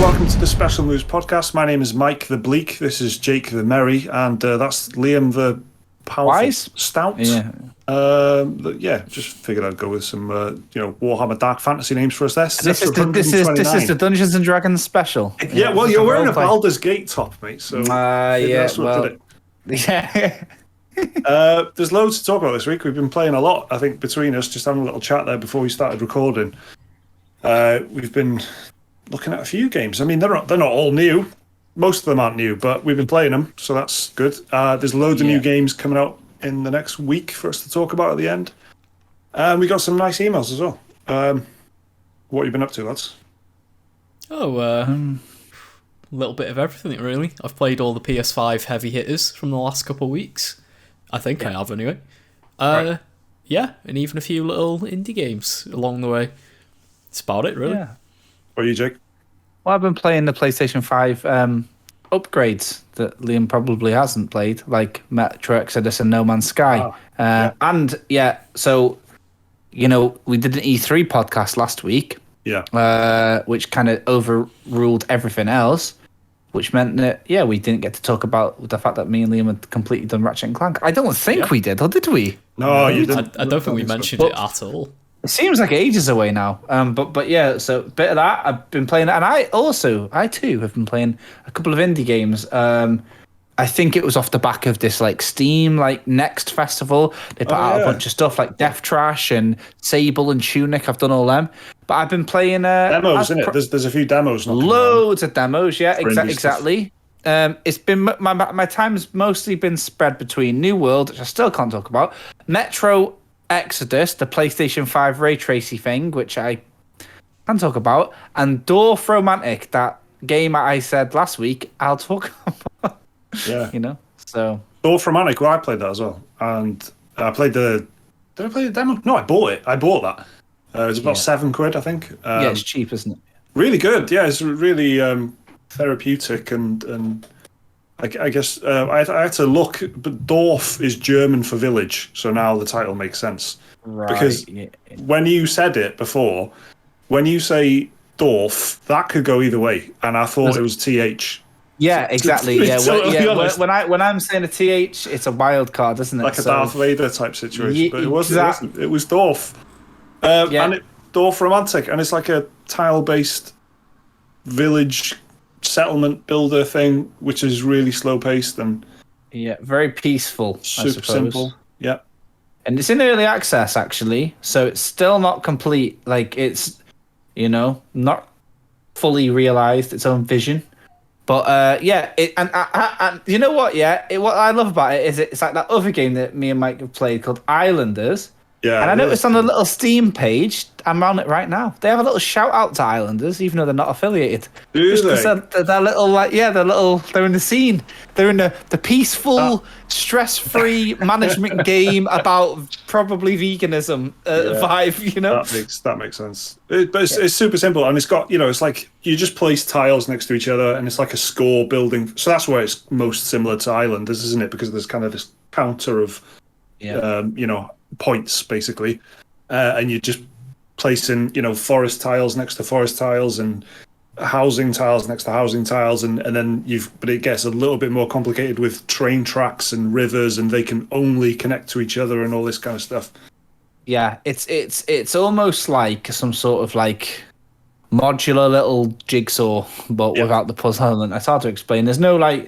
welcome to the Special Moves podcast. My name is Mike the Bleak. This is Jake the Merry, and that's Liam the Powerful Stout. Yeah, just figured I'd go with some, Warhammer Dark Fantasy names for us. This is the Dungeons and Dragons special. Yeah, well, you're wearing a Baldur's Gate top, mate. So there's loads to talk about this week. We've been playing a lot, I think, between us, just having a little chat there before we started recording. We've been looking at a few games. I mean, they're not all new. Most of them aren't new, but we've been playing them, so that's good. There's loads of new games coming out in the next week for us to talk about at the end. And we got some nice emails as well. What have you been up to, lads? A little bit of everything, really. I've played all the PS5 heavy hitters from the last couple of weeks. I think I have, anyway. Right. Yeah, and even a few little indie games along the way. That's about it, really. Yeah. What are you, Jake? Well, I've been playing the PlayStation 5 upgrades that Liam probably hasn't played, like Metro Exodus and No Man's Sky. So, we did an E3 podcast last week. Yeah. Which kind of overruled everything else, which meant that, we didn't get to talk about the fact that me and Liam had completely done Ratchet and Clank. I don't think we did, or did we? No, you didn't. I don't think we mentioned it at all. It seems like ages away now. But yeah, so a bit of that. I've been playing, and I too have been playing a couple of indie games. I think it was off the back of this Steam Next Festival. They put out a bunch of stuff like Death Trash and Sable and Tunic. I've done all them. But I've been playing demos, isn't it? There's a few demos. Loads of demos, yeah, exactly. It's been my time's mostly been spread between New World, which I still can't talk about, Metro Exodus, the PlayStation 5 ray tracing thing, which I can talk about, and Dorfromantik, that game I said last week I'll talk about. Yeah. So Dorfromantik, well, I played that as well. And I played did I play the demo? No, I bought it. I bought that. It was about £7, I think. It's cheap, isn't it? Really good. Yeah, it's really therapeutic and I guess I had to look, but Dorf is German for village, so now the title makes sense. Right. Because when you said it before, when you say Dorf, that could go either way, and I thought it was TH. Yeah, exactly. When I'm saying a TH, it's a wild card, isn't it? Like a Darth Vader type situation, but it wasn't. It was Dorf. And Dorfromantik, and it's like a tile-based village settlement builder thing, which is really slow paced and very peaceful, super simple. Yeah, and it's in early access actually, so it's still not complete. It's not fully realized its own vision, but and you know what? What I love about it is it's like that other game that me and Mike have played called Islanders. Yeah, and I noticed on the little Steam page, I'm on it right now. They have a little shout out to Islanders, even though they're not affiliated. Do they? They're little they're in the scene. They're in the peaceful, stress-free management game about probably veganism vibe. That makes sense. But it's super simple, and it's got it's like you just place tiles next to each other, and it's like a score building. So that's where it's most similar to Islanders, isn't it? Because there's kind of this counter of points basically, and you just placing forest tiles next to forest tiles and housing tiles next to housing tiles, and then but it gets a little bit more complicated with train tracks and rivers, and they can only connect to each other and all this kind of stuff. Yeah, it's almost like some sort of modular little jigsaw, but without the puzzle element. It's hard to explain. There's no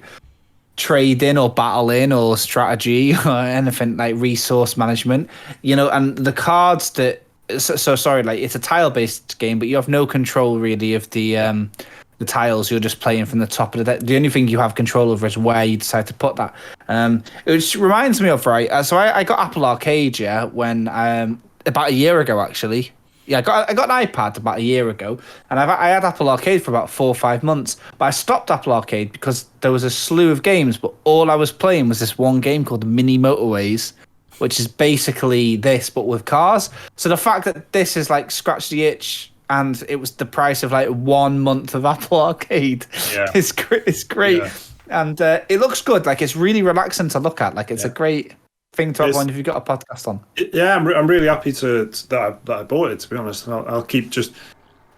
trading or battling or strategy or anything like resource management, and the cards that sorry, it's a tile-based game, but you have no control really of the tiles. You're just playing from the top of the deck. The only thing you have control over is where you decide to put that. Which reminds me of so I got Apple Arcade when about a year ago actually. Yeah, I got an iPad about a year ago, and I had Apple Arcade for about 4 or 5 months. But I stopped Apple Arcade because there was a slew of games, but all I was playing was this one game called Mini Motorways, which is basically this but with cars. So the fact that this is scratch the itch, and it was the price of 1 month of Apple Arcade, is great, and it looks good. It's really relaxing to look at. It's a great thing to have on if you've got a podcast on. Yeah, I'm really happy that I bought it, to be honest. I'll keep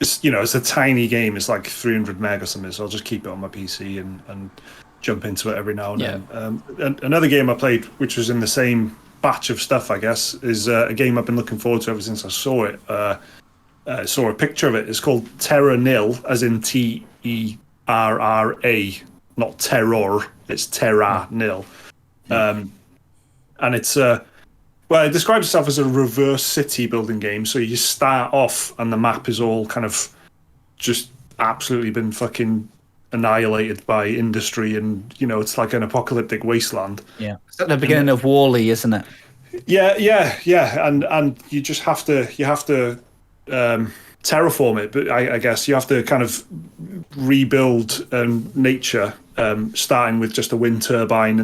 it's a tiny game. It's like 300 meg or something. So I'll just keep it on my PC and jump into it every now and then. And another game I played, which was in the same batch of stuff, I guess, is a game I've been looking forward to ever since I saw it. Saw a picture of it. It's called Terra Nil, as in Terra, not terror. It's Terra Nil. And it's it describes itself as a reverse city building game. So you start off and the map is all kind of just absolutely been fucking annihilated by industry, and it's like an apocalyptic wasteland. Yeah, it's at the beginning of Wall-E, isn't it? Yeah, and you just have to terraform it, but I guess you have to kind of rebuild nature, starting with just a wind turbine,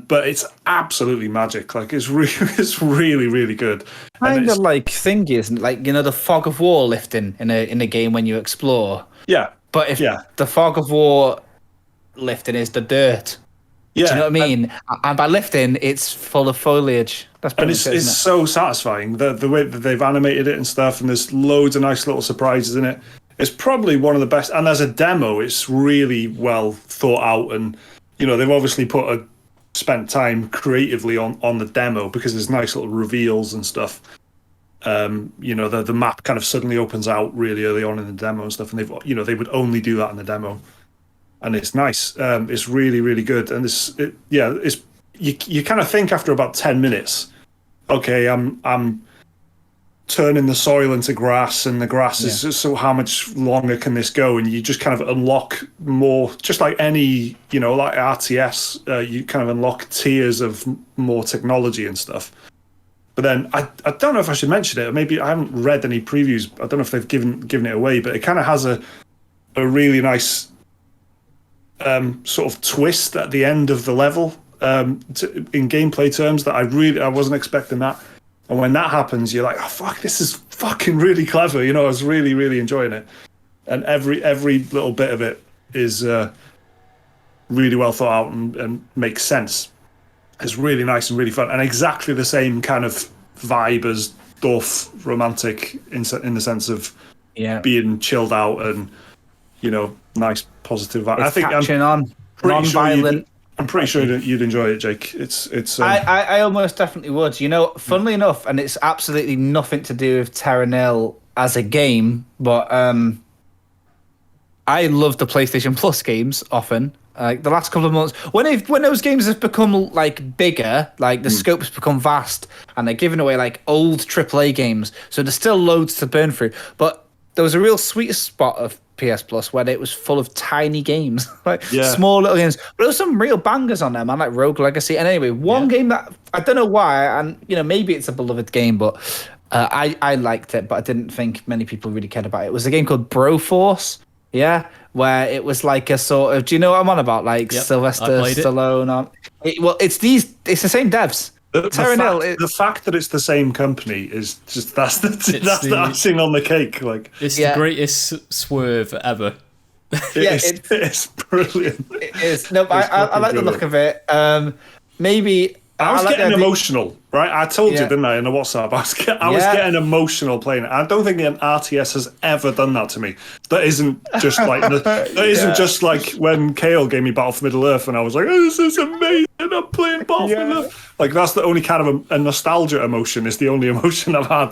but it's absolutely magic. Like it's really really good. Kind of like thingy, isn't it? Like the fog of war lifting in a game when you explore. Yeah. But if the fog of war lifting is the dirt, do you know what I mean? And by lifting, it's full of foliage. That's pretty much it, it's so satisfying. The way that they've animated it and stuff, and there's loads of nice little surprises in it. It's probably one of the best. And as a demo, it's really well thought out, and they've obviously spent time creatively on the demo, because there's nice little reveals and stuff. The map kind of suddenly opens out really early on in the demo and stuff, and they would only do that in the demo, and it's nice. It's really really good, and you kind of think after about 10 minutes, okay, I'm turning the soil into grass, and the grass is, so how much longer can this go? And you just kind of unlock more, just like any like RTS, you kind of unlock tiers of more technology and stuff. But then I don't know if I should mention it, or maybe I haven't read any previews. I don't know if they've given it away, but it kind of has a really nice sort of twist at the end of the level, in gameplay terms, that I wasn't expecting that. And when that happens, you're like, oh fuck, this is fucking really clever. I was really really enjoying it, and every little bit of it is really well thought out and makes sense. It's really nice and really fun, and exactly the same kind of vibe as Dorfromantik in the sense of being chilled out and nice positive vibe. It's I think catching on non-violent. I'm pretty sure you'd enjoy it, Jake. It's. I almost definitely would. Funnily enough, and it's absolutely nothing to do with Terra Nil as a game, but I love the PlayStation Plus games often. Like the last couple of months, when those games have become like bigger, like the scope's become vast, and they're giving away like old AAA games, so there's still loads to burn through. But there was a real sweet spot of PS Plus when it was full of tiny games, like small little games. But there was some real bangers on there, man, like Rogue Legacy. And anyway, one game that I don't know why, and maybe it's a beloved game, but I liked it, but I didn't think many people really cared about it. It was a game called Broforce. Yeah, where it was like a sort of, do you know what I'm on about? Like Sylvester Stallone. It's the same devs. The fact that it's the same company is just that's the icing on the cake. Like it's the greatest swerve ever. It's brilliant. It is. No, but I like the look of it. Maybe I was getting emotional, right? I told you, didn't I, in the WhatsApp? I was getting emotional playing it. I don't think an RTS has ever done that to me. That isn't just like just like when Kale gave me Battle for Middle Earth, and I was like, "Oh, this is amazing! I'm playing Battle for Middle Earth." Like that's the only kind of a nostalgia emotion. Is the only emotion I've had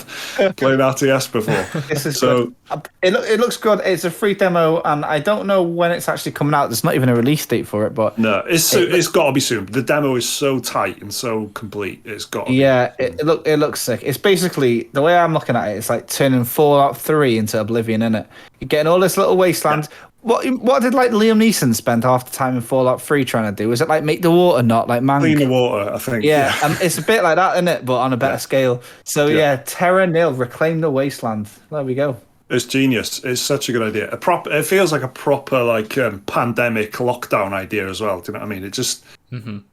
playing RTS before. This is so. It looks good. It's a free demo, and I don't know when it's actually coming out. There's not even a release date for it, but no, it's got to be soon. The demo is so tight and so complete. It's got to be. It looks sick. It's basically, the way I'm looking at it, it's like turning Fallout 3 into Oblivion, innit? You're getting all this little wasteland. Yeah. What did like Liam Neeson spend half the time in Fallout 3 trying to do? Was it like make the water not like man? Clean the water, I think. Yeah, it's a bit like that, isn't it? But on a better scale. So Terra Nil, reclaim the wasteland. There we go. It's genius. It's such a good idea. It feels like a proper like pandemic lockdown idea as well. Do you know what I mean? It just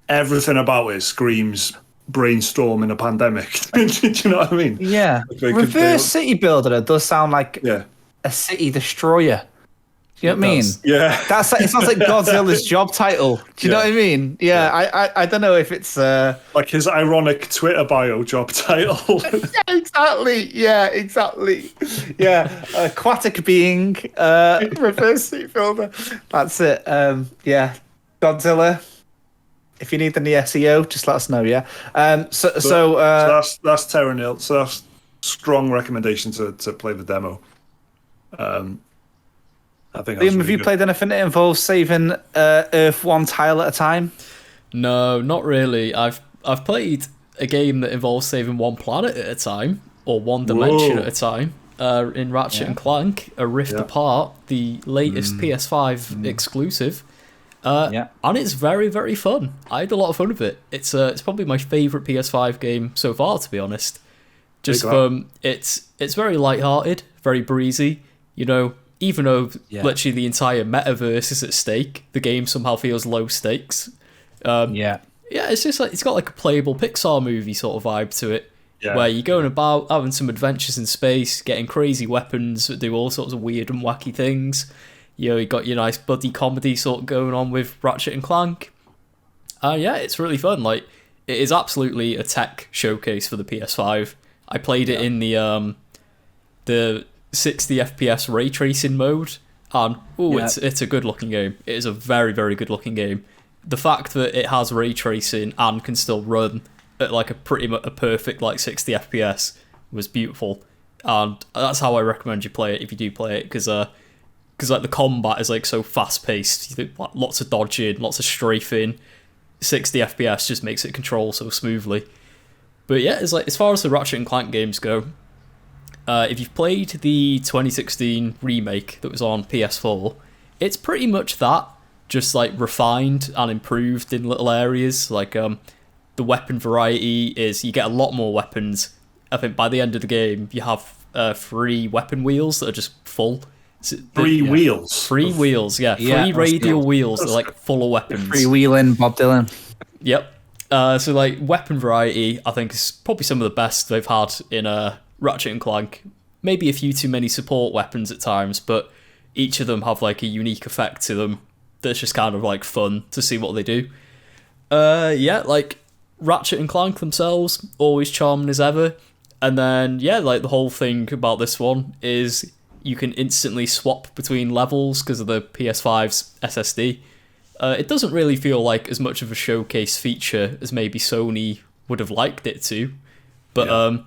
everything about it screams brainstorm in a pandemic. Do you know what I mean? Yeah. Reverse city builder does sound like a city destroyer. You know what I mean? Yeah. That's like, it sounds like Godzilla's job title. Do you know what I mean? Yeah. I don't know if it's like his ironic Twitter bio job title. Yeah, exactly. Yeah, exactly. Yeah, aquatic being, reverse seat filmer. That's it. Yeah, Godzilla. If you need any SEO, just let us know. Yeah. So that's Terra Nil. So that's strong recommendation to play the demo. I think. Liam, have you played anything that involves saving Earth one tile at a time? No, not really. I've played a game that involves saving one planet at a time, or one dimension at a time, in Ratchet and Clank, A Rift Apart, the latest PS5 exclusive. And it's very, very fun. I had a lot of fun with it. It's probably my favourite PS5 game so far, to be honest. Just it's very light-hearted, very breezy. You know, even though literally the entire metaverse is at stake, the game somehow feels low stakes. It's just like it's got like a playable Pixar movie sort of vibe to it, where you're going about having some adventures in space, getting crazy weapons that do all sorts of weird and wacky things. You know, you got your nice buddy comedy sort of going on with Ratchet and Clank. It's really fun. Like, it is absolutely a tech showcase for the PS5. I played it in the 60 FPS ray tracing mode, and it's a good looking game. It is a very, very good looking game. The fact that it has ray tracing and can still run at like a perfect like 60 FPS was beautiful, and that's how I recommend you play it if you do play it, because like the combat is like so fast paced, lots of dodging, lots of strafing. 60 FPS just makes it control so smoothly. But yeah, it's like as far as the Ratchet and Clank games go, if you've played the 2016 remake that was on PS4, it's pretty much that, just like refined and improved in little areas. Like the weapon variety is you get a lot more weapons. I think by the end of the game you have 3 weapon wheels that are just full. Three wheels, yeah. 3 radial wheels that are like full of weapons. Freewheeling Bob Dylan. Yep. So like weapon variety, I think is probably some of the best they've had in Ratchet and Clank. Maybe a few too many support weapons at times, but each of them have like a unique effect to them that's just kind of like fun to see what they do. Like Ratchet and Clank themselves, always charming as ever. And then like the whole thing about this one is you can instantly swap between levels because of the PS5's SSD. It doesn't really feel like as much of a showcase feature as maybe Sony would have liked it to, but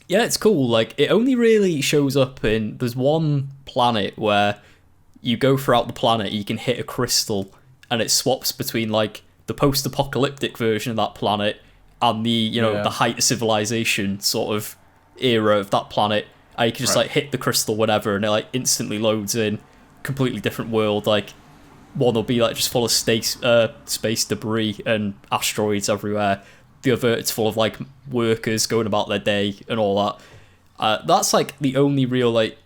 it's cool. Like, it only really shows up there's one planet where you go throughout the planet, you can hit a crystal, and it swaps between like the post-apocalyptic version of that planet and the the height of civilization sort of era of that planet. And you can just like hit the crystal, whatever, and it like instantly loads in completely different world. Like, one will be like just full of space debris and asteroids everywhere. The other, it's full of like workers going about their day and all that. That's like the only real like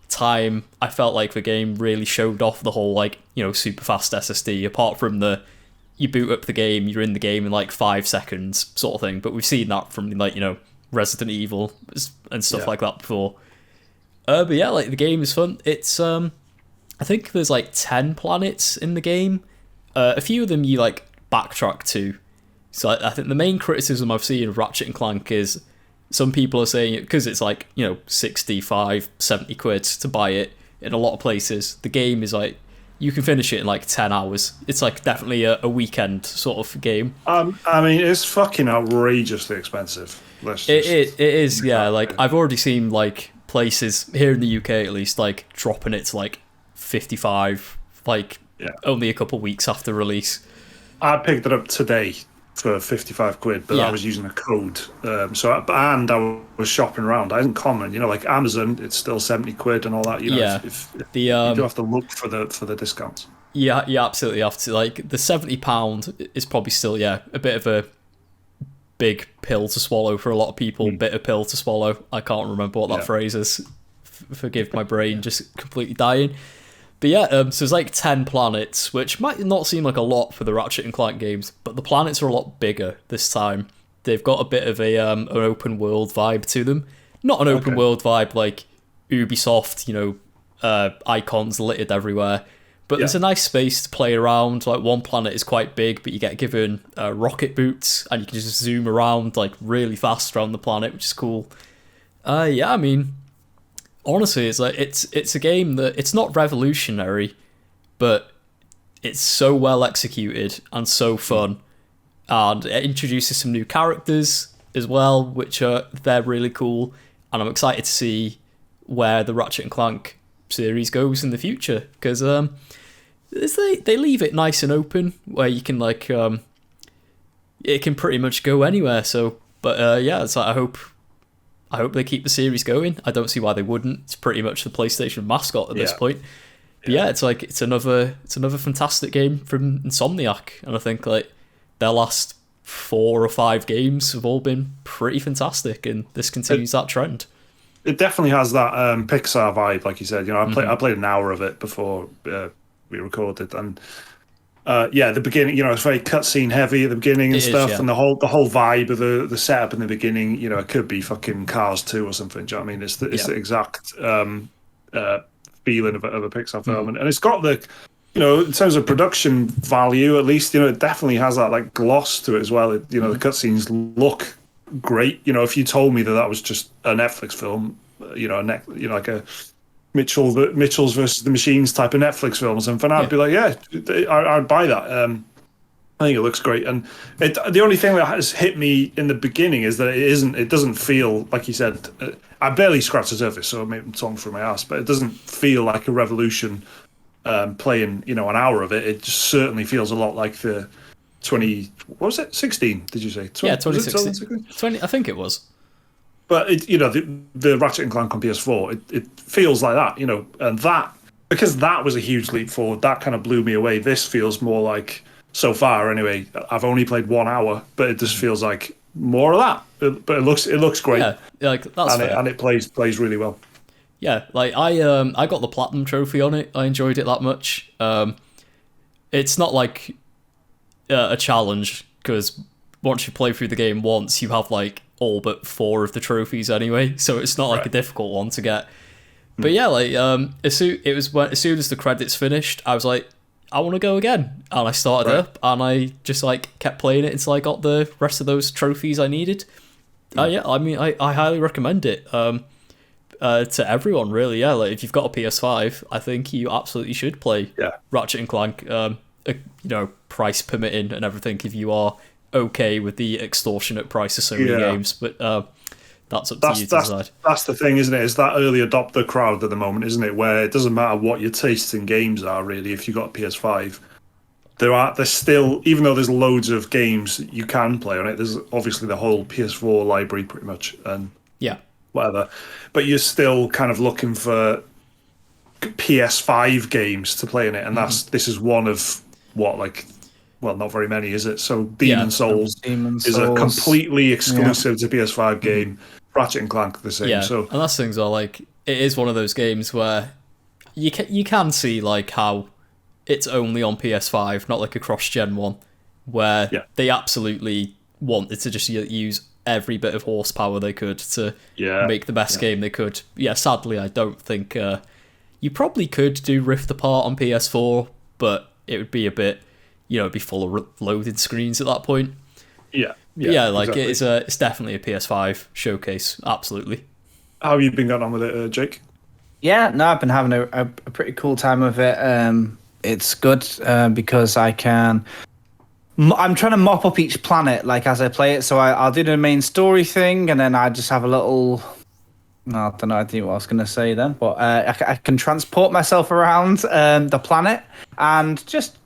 time I felt like the game really showed off the whole like super fast SSD. Apart from you boot up the game, you're in the game in like 5 seconds sort of thing. But we've seen that from like Resident Evil and stuff like that before. But yeah, like the game is fun. It's I think there's like 10 planets in the game. A few of them you like backtrack to. So I think the main criticism I've seen of Ratchet and Clank is some people are saying, because it's like 65, 70 quid to buy it in a lot of places, the game is like you can finish it in like 10 hours. It's like definitely a weekend sort of game. I mean, it's fucking outrageously expensive. It is, yeah. Like, I've already seen like places here in the UK at least like dropping it to like 55, like only a couple weeks after release. I picked it up today for 55 quid, but I was using a code. And I was shopping around. I isn't common, like Amazon, it's still 70 quid and all that. You do have to look for the discounts. Yeah, you absolutely have to. Like, the £70 is probably still a bit of a big pill to swallow for a lot of people. Bitter pill to swallow. I can't remember what that phrase is. Forgive my brain just completely dying. But so there's like 10 planets, which might not seem like a lot for the Ratchet and Clank games, but the planets are a lot bigger this time. They've got a bit of an open world vibe to them. Not an open world vibe like Ubisoft, icons littered everywhere. But there's a nice space to play around. Like, one planet is quite big, but you get given rocket boots, and you can just zoom around like really fast around the planet, which is cool. Yeah, I mean, honestly, it's like it's a game that it's not revolutionary, but it's so well executed and so fun, and it introduces some new characters as well, which they're really cool, and I'm excited to see where the Ratchet and Clank series goes in the future, because they leave it nice and open where you can like it can pretty much go anywhere. So, but yeah, it's like I hope they keep the series going. I don't see why they wouldn't. It's pretty much the PlayStation mascot at this point. But yeah, it's like it's another fantastic game from Insomniac, and I think like their last 4 or 5 games have all been pretty fantastic, and this continues that trend. It definitely has that Pixar vibe, like you said. You know, I played an hour of it before we recorded, and the beginning, you know, it's very cutscene heavy at the beginning and stuff, and the whole vibe of the setup in the beginning, you know, it could be fucking Cars 2 or something. Do you know what I mean? It's the exact feeling of a Pixar film, and it's got the, you know, in terms of production value, at least, you know, it definitely has that like gloss to it as well. You know, the cutscenes look great. You know, if you told me that was just a Netflix film, you know, like a Mitchell's versus the Machines type of Netflix film or something, I'd be like, yeah, I'd buy that. I think it looks great, and the only thing that has hit me in the beginning is that it doesn't feel like you said. I barely scratched the surface, so maybe I'm talking through my ass, but it doesn't feel like a revolution. Playing, you know, an hour of it, it just certainly feels a lot like the 16? Did you say? 2016. 20, I think it was. But you know, the Ratchet and Clank on PS4, it feels like that, you know, and that, because that was a huge leap forward. That kind of blew me away. This feels more like, so far anyway, I've only played 1 hour, but it just feels like more of that. But it looks great. Yeah, like that's fair. And it plays really well. Yeah, like I got the platinum trophy on it. I enjoyed it that much. It's not like a challenge, because once you play through the game once, you have like all but 4 of the trophies anyway, so it's not like a difficult one to get. But yeah, like as soon as the credits finished, I was like, I want to go again, and I started up, and I just like kept playing it until I got the rest of those trophies I needed. Yeah, I mean, I highly recommend it to everyone, really. Yeah, like if you've got a PS5, I think you absolutely should play Ratchet and Clank. You know, price permitting and everything, if you are okay with the extortionate price of Sony games, but that's up to you to decide. That's the thing, isn't it? It's that early adopter crowd at the moment, isn't it? Where it doesn't matter what your tastes in games are, really. If you've got a PS5, there's still, even though there's loads of games you can play on it, there's obviously the whole PS4 library pretty much, and whatever. But you're still kind of looking for PS5 games to play in it, and this is one of not very many, is it? So Demon Souls is a completely exclusive to PS5 game. Ratchet and Clank the same. So and that's things are like, it is one of those games where you can see like how it's only on PS5, not like a cross-gen one, where they absolutely wanted to just use every bit of horsepower they could to make the best game they could. Yeah, sadly, I don't think you probably could do Rift Apart on PS4, but it would be a bit, you know, it'd be full of loading screens at that point. Like exactly. It's definitely a PS5 showcase, absolutely. How have you been going on with it, Jake? Yeah, no, I've been having a pretty cool time with it. It's good because I'm trying to mop up each planet like as I play it. So I'll do the main story thing, and then I just have a little. No, I don't know. I think what I was going to say then, but I can transport myself around the planet, and just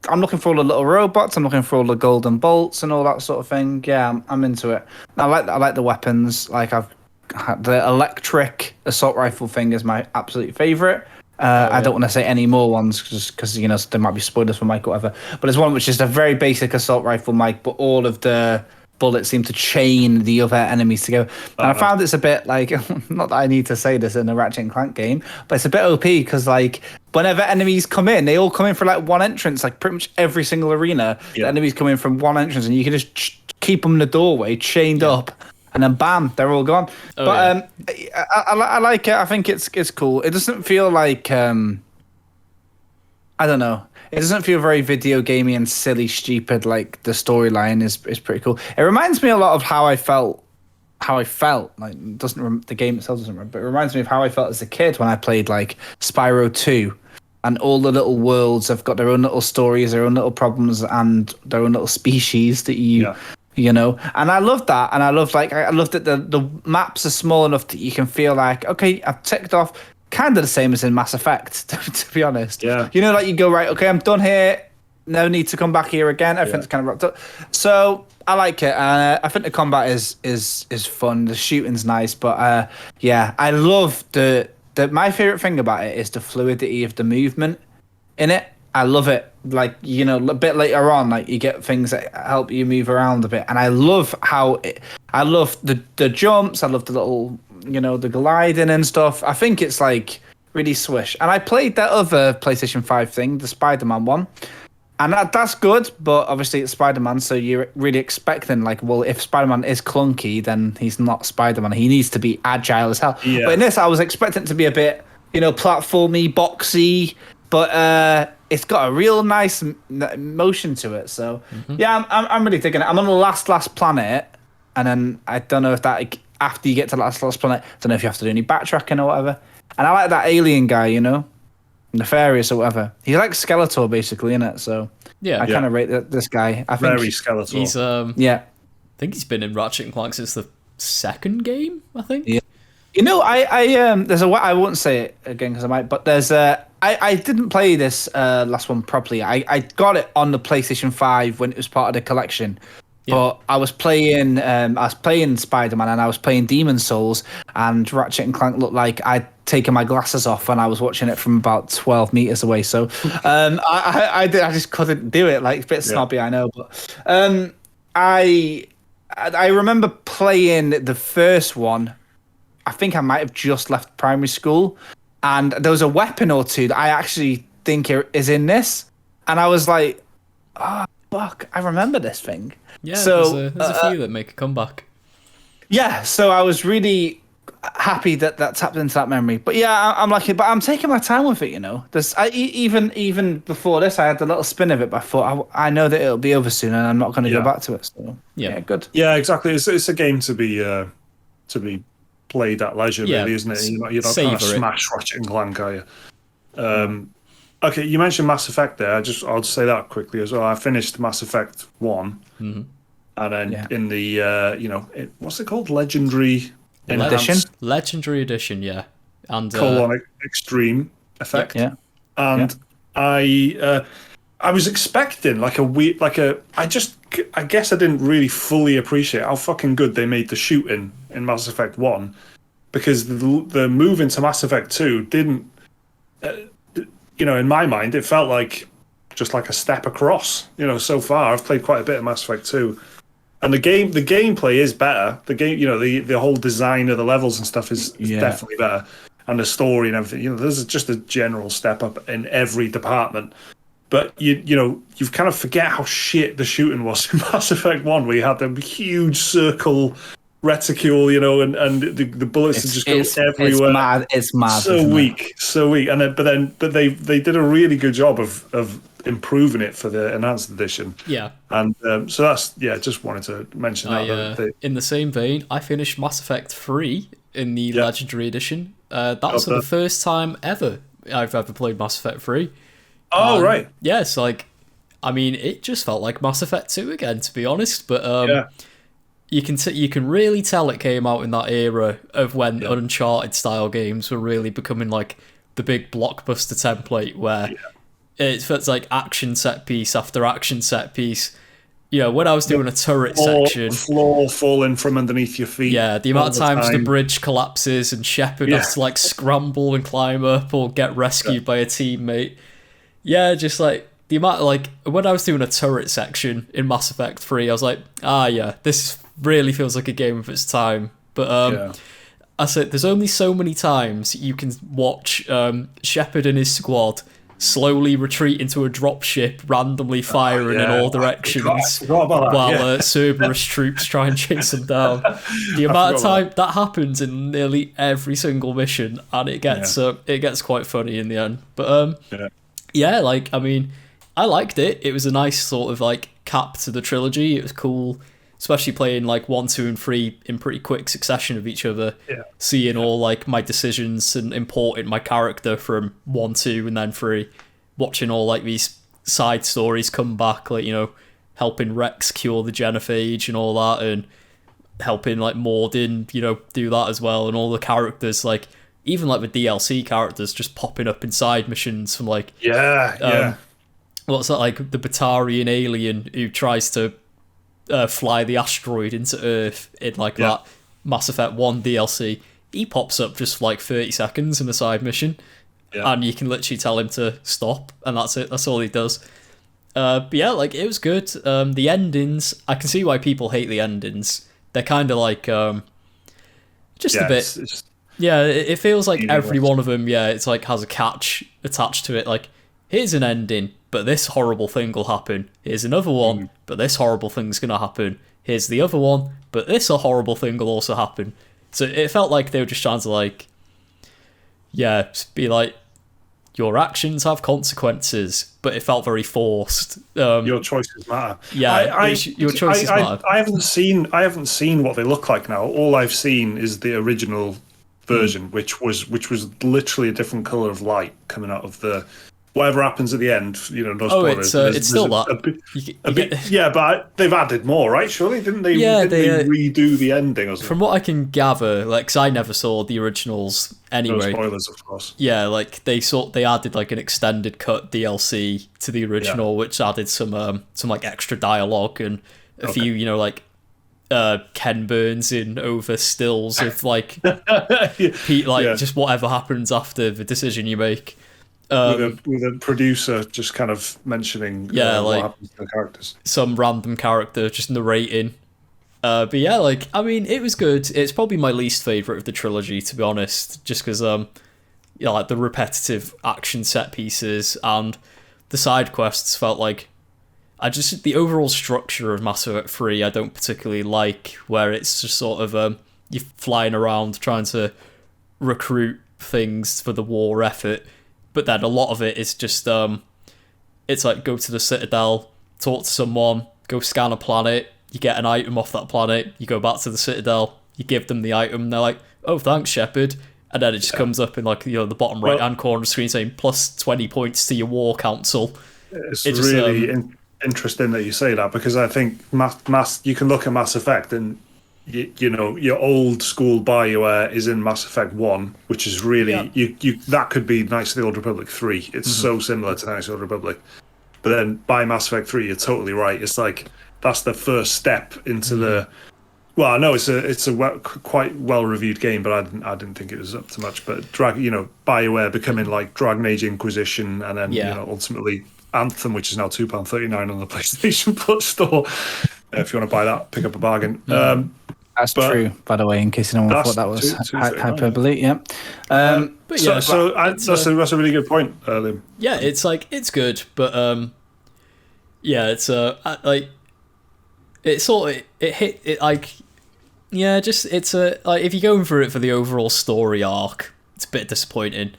I'm looking for all the little robots. I'm looking for all the golden bolts and all that sort of thing. Yeah, I'm into it. I like the weapons. Like I've had the electric assault rifle thing is my absolute favorite. I don't want to say any more ones because you know there might be spoilers for Mike or whatever. But there's one which is a very basic assault rifle, Mike, but all of the bullets seem to chain the other enemies together. And I found it's a bit like, not that I need to say this in a Ratchet and Clank game, but it's a bit OP because like whenever enemies come in, they all come in for like one entrance. Like pretty much every single arena, the enemies come in from one entrance, and you can just keep them in the doorway chained up. and then bam, they're all gone. Oh, But I like it. I think it's cool. It doesn't feel like I don't know. It doesn't feel very video gamey and silly, stupid. Like the storyline is pretty cool. It reminds me a lot of how I felt. Like the game itself doesn't remember, but it reminds me of how I felt as a kid when I played like Spyro 2, and all the little worlds have got their own little stories, their own little problems, and their own little species that you know. And I love that, and I love that the maps are small enough that you can feel like, okay, I've ticked off. Kind of the same as in Mass Effect, to be honest. Yeah. You know, like you go, right, okay, I'm done here. No need to come back here again. Everything's kind of wrapped up. So I like it. I think the combat is fun. The shooting's nice, but I love my favorite thing about it is the fluidity of the movement in it. I love it. Like, you know, a bit later on, like you get things that help you move around a bit, and I love I love the jumps. I love the little, you know, the gliding and stuff. I think it's like really swish. And I played that other PlayStation 5 thing, the Spider-Man one. And that's good, but obviously it's Spider-Man, so you're really expecting, like, well, if Spider-Man is clunky, then he's not Spider-Man. He needs to be agile as hell. Yeah. But in this, I was expecting it to be a bit, you know, platformy, boxy, but it's got a real nice motion to it. So, yeah, I'm really digging it. I'm on the last planet, and then I don't know if that... After you get to the last planet, I don't know if you have to do any backtracking or whatever. And I like that alien guy, you know, Nefarious or whatever. He's like Skeletor, basically, innit? So Yeah. I kind of rate this guy. I think Very Skeletor. He's yeah. I think he's been in Ratchet and Clank since the second game, I think. Yeah. You know, I there's I won't say it again because I might, but there's I didn't play this last one properly. I got it on the PlayStation 5 when it was part of the collection. Yeah. But I was playing Spider-Man and I was playing Demon Souls, and Ratchet and Clank looked like I'd taken my glasses off when I was watching it from about 12 meters away. So I just couldn't do it. Like, a bit snobby, I know, but I remember playing the first one. I think I might have just left primary school, and there was a weapon or two that I actually think is in this, and I was like, oh, fuck, I remember this thing. Yeah, so there's a few that make a comeback. Yeah, so I was really happy that tapped into that memory. But yeah, I'm lucky, but I'm taking my time with it, you know. Even before this, I had a little spin of it, but I thought I know that it'll be over soon, and I'm not going to go back to it. So yeah, good. Yeah, exactly. It's a game to be played at leisure, really, isn't it? You're not trying to smash Ratchet and Clank, are you? Okay, you mentioned Mass Effect there. I'll just say that quickly as well. I finished Mass Effect 1, and then in the what's it called? Legendary Edition. Legendary Edition, yeah, and Extreme Effect. Yeah, and I was expecting I guess I didn't really fully appreciate how fucking good they made the shooting in Mass Effect 1, because the move into Mass Effect 2 didn't. In my mind, it felt like just like a step across. So far I've played quite a bit of Mass Effect 2, and the gameplay is better. The game, the whole design of the levels and stuff is definitely better, and the story and everything. There's just a general step up in every department. But you kind of forget how shit the shooting was in Mass Effect 1, where you had them huge circle reticule, and the bullets just go everywhere. It's mad. So weak. But they did a really good job of improving it for the enhanced edition. Yeah. And so that's just wanted to mention that. In the same vein, I finished Mass Effect 3 in the Legendary Edition. That was the first time ever I've ever played Mass Effect 3. Oh, right. Yeah, it's it just felt like Mass Effect 2 again, to be honest. But you can really tell it came out in that era of when Uncharted style games were really becoming like the big blockbuster template, where it felt like action set piece after action set piece. When I was doing a turret section, floor falling from underneath your feet. Yeah, the amount of times the bridge collapses and Shepard has to scramble and climb up or get rescued by a teammate. Yeah, just the amount when I was doing a turret section in Mass Effect 3, I was like, this really feels like a game of its time. But I said there's only so many times you can watch Shepard and his squad slowly retreat into a dropship, randomly firing in all directions, I forgot about that, while Cerberus troops try and chase them down. The amount of time that happens in nearly every single mission, and it gets quite funny in the end. But like, I mean, I liked it. It was a nice sort of like cap to the trilogy. It was cool, especially playing like 1, 2, and 3 in pretty quick succession of each other. Seeing all like my decisions and importing my character from 1, 2, and then 3. Watching all like these side stories come back, like, you know, helping Rex cure the genophage and all that, and helping like Mordin, you know, do that as well, and all the characters, like even like the DLC characters just popping up in side missions from like what's that, like the Batarian alien who tries to fly the asteroid into Earth in like that Mass Effect 1 DLC. He pops up just for like 30 seconds in a side mission, and you can literally tell him to stop, and that's it. That's all he does. But yeah, like it was good. The endings, I can see why people hate the endings. They're kind of like just a bit. It feels like every one of them, it's like has a catch attached to it. Like, here's an ending, but this horrible thing will happen. Here's another one, but this horrible thing's gonna happen. Here's the other one, but this horrible thing will also happen. So it felt like they were just trying to like, just be like, your actions have consequences, but it felt very forced. Your choices matter. Your choices matter. I haven't seen what they look like now. All I've seen is the original version, which was literally a different color of light coming out of the. Whatever happens at the end, you know, no spoilers. It's still that. But they've added more, right? Surely, didn't they? They redo the ending or something? From what I can gather, like, 'cause I never saw the originals anyway. No spoilers, of course. Yeah, like they added like an extended cut DLC to the original, which added some like extra dialogue and a few, you know, like Ken Burns in over stills of like just whatever happens after the decision you make. With a producer just kind of mentioning what happens to the characters. Some random character just narrating. But yeah, like, I mean, it was good. It's probably my least favourite of the trilogy, to be honest, just because like the repetitive action set pieces and the side quests felt like the overall structure of Mass Effect 3 I don't particularly like, where it's just sort of you're flying around trying to recruit things for the war effort. But then a lot of it is just, it's like go to the Citadel, talk to someone, go scan a planet, you get an item off that planet, you go back to the Citadel, you give them the item, and they're like, oh, thanks, Shepard. And then it just comes up in like, you know, the bottom right-hand corner of the screen saying plus 20 points to your war council. It's really interesting that you say that, because I think you can look at Mass Effect and you know, your old school BioWare is in Mass Effect 1, which is really you that could be Knights of the Old Republic 3. It's so similar to Knights of the Old Republic. But then by Mass Effect 3, you're totally right. It's like that's the first step into the. Well, I know it's a quite well reviewed game, but I didn't think it was up to much. But BioWare becoming like Dragon Age Inquisition, and then you know, ultimately Anthem, which is now £2.39 on the PlayStation Plus store. If you want to buy that, pick up a bargain. That's true, by the way, in case anyone thought that was hyperbole. Yeah. But yeah, that's a really good point, Liam. Yeah, it's like it's good, but it's like it sort of it hit it like just it's like if you're going for it for the overall story arc, it's a bit disappointing.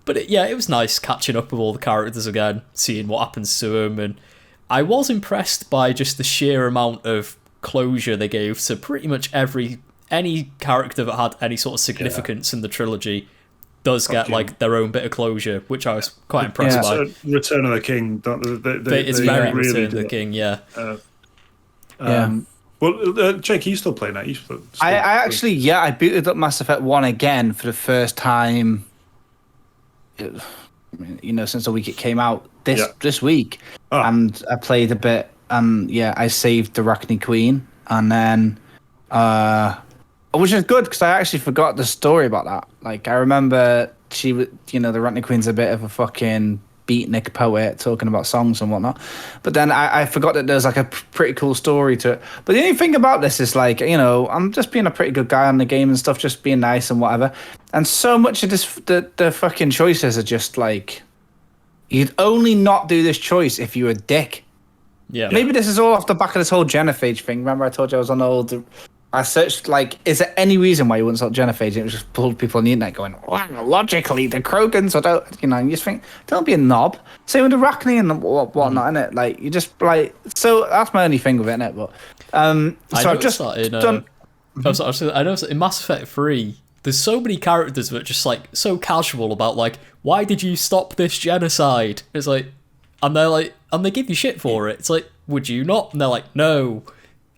But it was nice catching up with all the characters again, seeing what happens to them, and I was impressed by just the sheer amount of closure they gave to pretty much any character that had any sort of significance in the trilogy does get like their own bit of closure, which I was quite impressed by. Return of the King, it's very really Return of the King, Well, Jake, you still playing that? I actually, I booted up Mass Effect 1 again for the first time, you know, since the week it came out this week, and I played a bit. I saved the Arachne Queen, and then, which is good because I actually forgot the story about that. Like, I remember she, you know, the Arachne Queen's a bit of a fucking beatnik poet talking about songs and whatnot. But then I forgot that there's like a pretty cool story to it. But the only thing about this is like, you know, I'm just being a pretty good guy on the game and stuff, just being nice and whatever. And so much of this, the fucking choices are just like, You'd only not do this choice if you were a dick. Yeah. Maybe this is all off the back of this whole genophage thing. Remember I told you I was on old... I searched, like, is there any reason why you wouldn't stop genophage? And it was just pulled people on the internet going, wow, logically, the Krogans, and you just think, don't be a knob. Same with the Arachne and whatnot, innit? Like, you just, like... So that's my only thing with it, innit? But, so I've just done... I noticed in Mass Effect 3, there's so many characters that are just, like, so casual about, like, why did you stop this genocide? It's like... And they're like... And they give you shit for it. It's like, would you not? And they're like, no.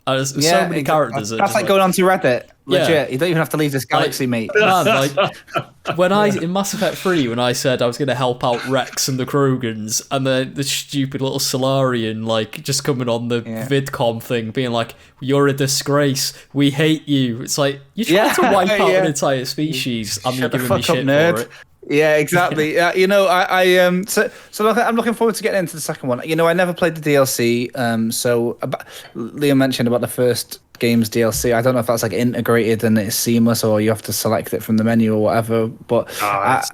And there's so many characters. That's like going onto Reddit. Legit. You don't even have to leave this galaxy, mate. Man, like, in Mass Effect 3, when I said I was going to help out Rex and the Krogans, and the stupid little Solarian, like, just coming on the VidCon thing, being like, you're a disgrace, we hate you. It's like, you're trying to wipe out an entire species, and you're giving me shit for it. Yeah, exactly. You know, so look, I'm looking forward to getting into the second one. You know, I never played the DLC. Liam mentioned about the first game's DLC. I don't know if that's like integrated and it's seamless, or you have to select it from the menu or whatever. But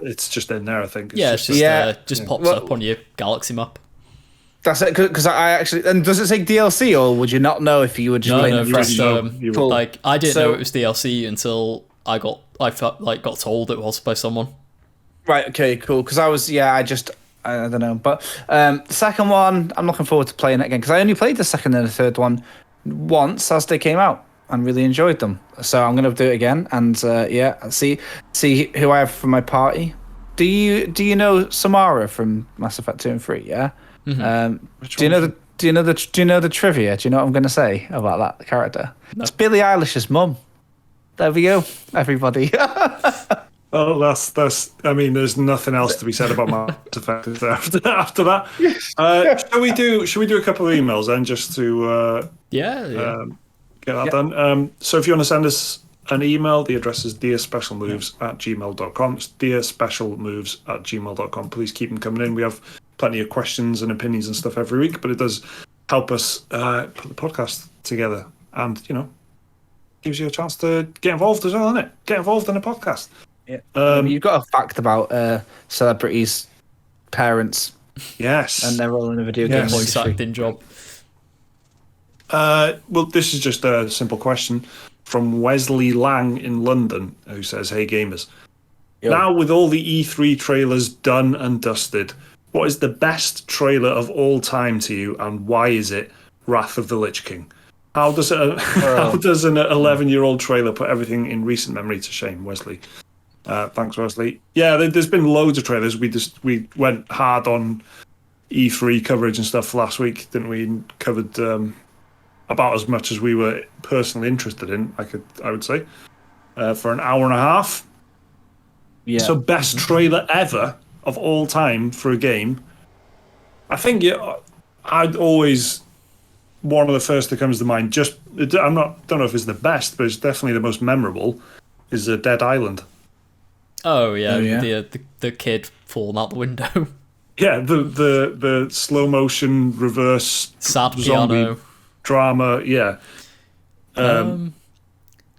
it's just in there, I think. It's just pops up on your galaxy map. That's it, because I actually... And does it say DLC, or would you not know if you were just playing the fresh? Like, I didn't know it was DLC until I got told it was by someone. Right, okay, cool. Because I don't know. But the second one, I'm looking forward to playing it again, because I only played the second and the third one once as they came out and really enjoyed them. So I'm going to do it again and see who I have for my party. Do you know Samara from Mass Effect 2 and 3? Yeah. Mm-hmm. Do you know the trivia? Do you know what I'm going to say about that character? No. It's Billie Eilish's mum. There we go, everybody. Well, that's. I mean, there's nothing else to be said about Mass Effect after that. Shall we do a couple of emails then, just to get that done? So if you want to send us an email, the address is dearspecialmoves@gmail.com. It's dearspecialmoves@gmail.com. Please keep them coming in. We have plenty of questions and opinions and stuff every week, but it does help us put the podcast together, and gives you a chance to get involved as well, innit? Get involved in a podcast. Yeah. You've got a fact about celebrities' parents. Yes. And they're all in a video game voice acting job. Well, this is just a simple question from Wesley Lang in London, who says, "Hey gamers, now with all the E3 trailers done and dusted, what is the best trailer of all time to you, and why is it Wrath of the Lich King? How does an 11-year-old trailer put everything in recent memory to shame?" Wesley. Thanks, Wesley. Yeah, there's been loads of trailers. We went hard on E3 coverage and stuff last week, didn't we? Covered about as much as we were personally interested in. I would say for an hour and a half. Yeah. So best trailer ever of all time for a game. I think I'd always one of the first that comes to mind. Don't know if it's the best, but it's definitely the most memorable. Is Dead Island. Oh yeah, the kid falling out the window. Yeah, the slow motion reverse sad zombie piano drama. Yeah,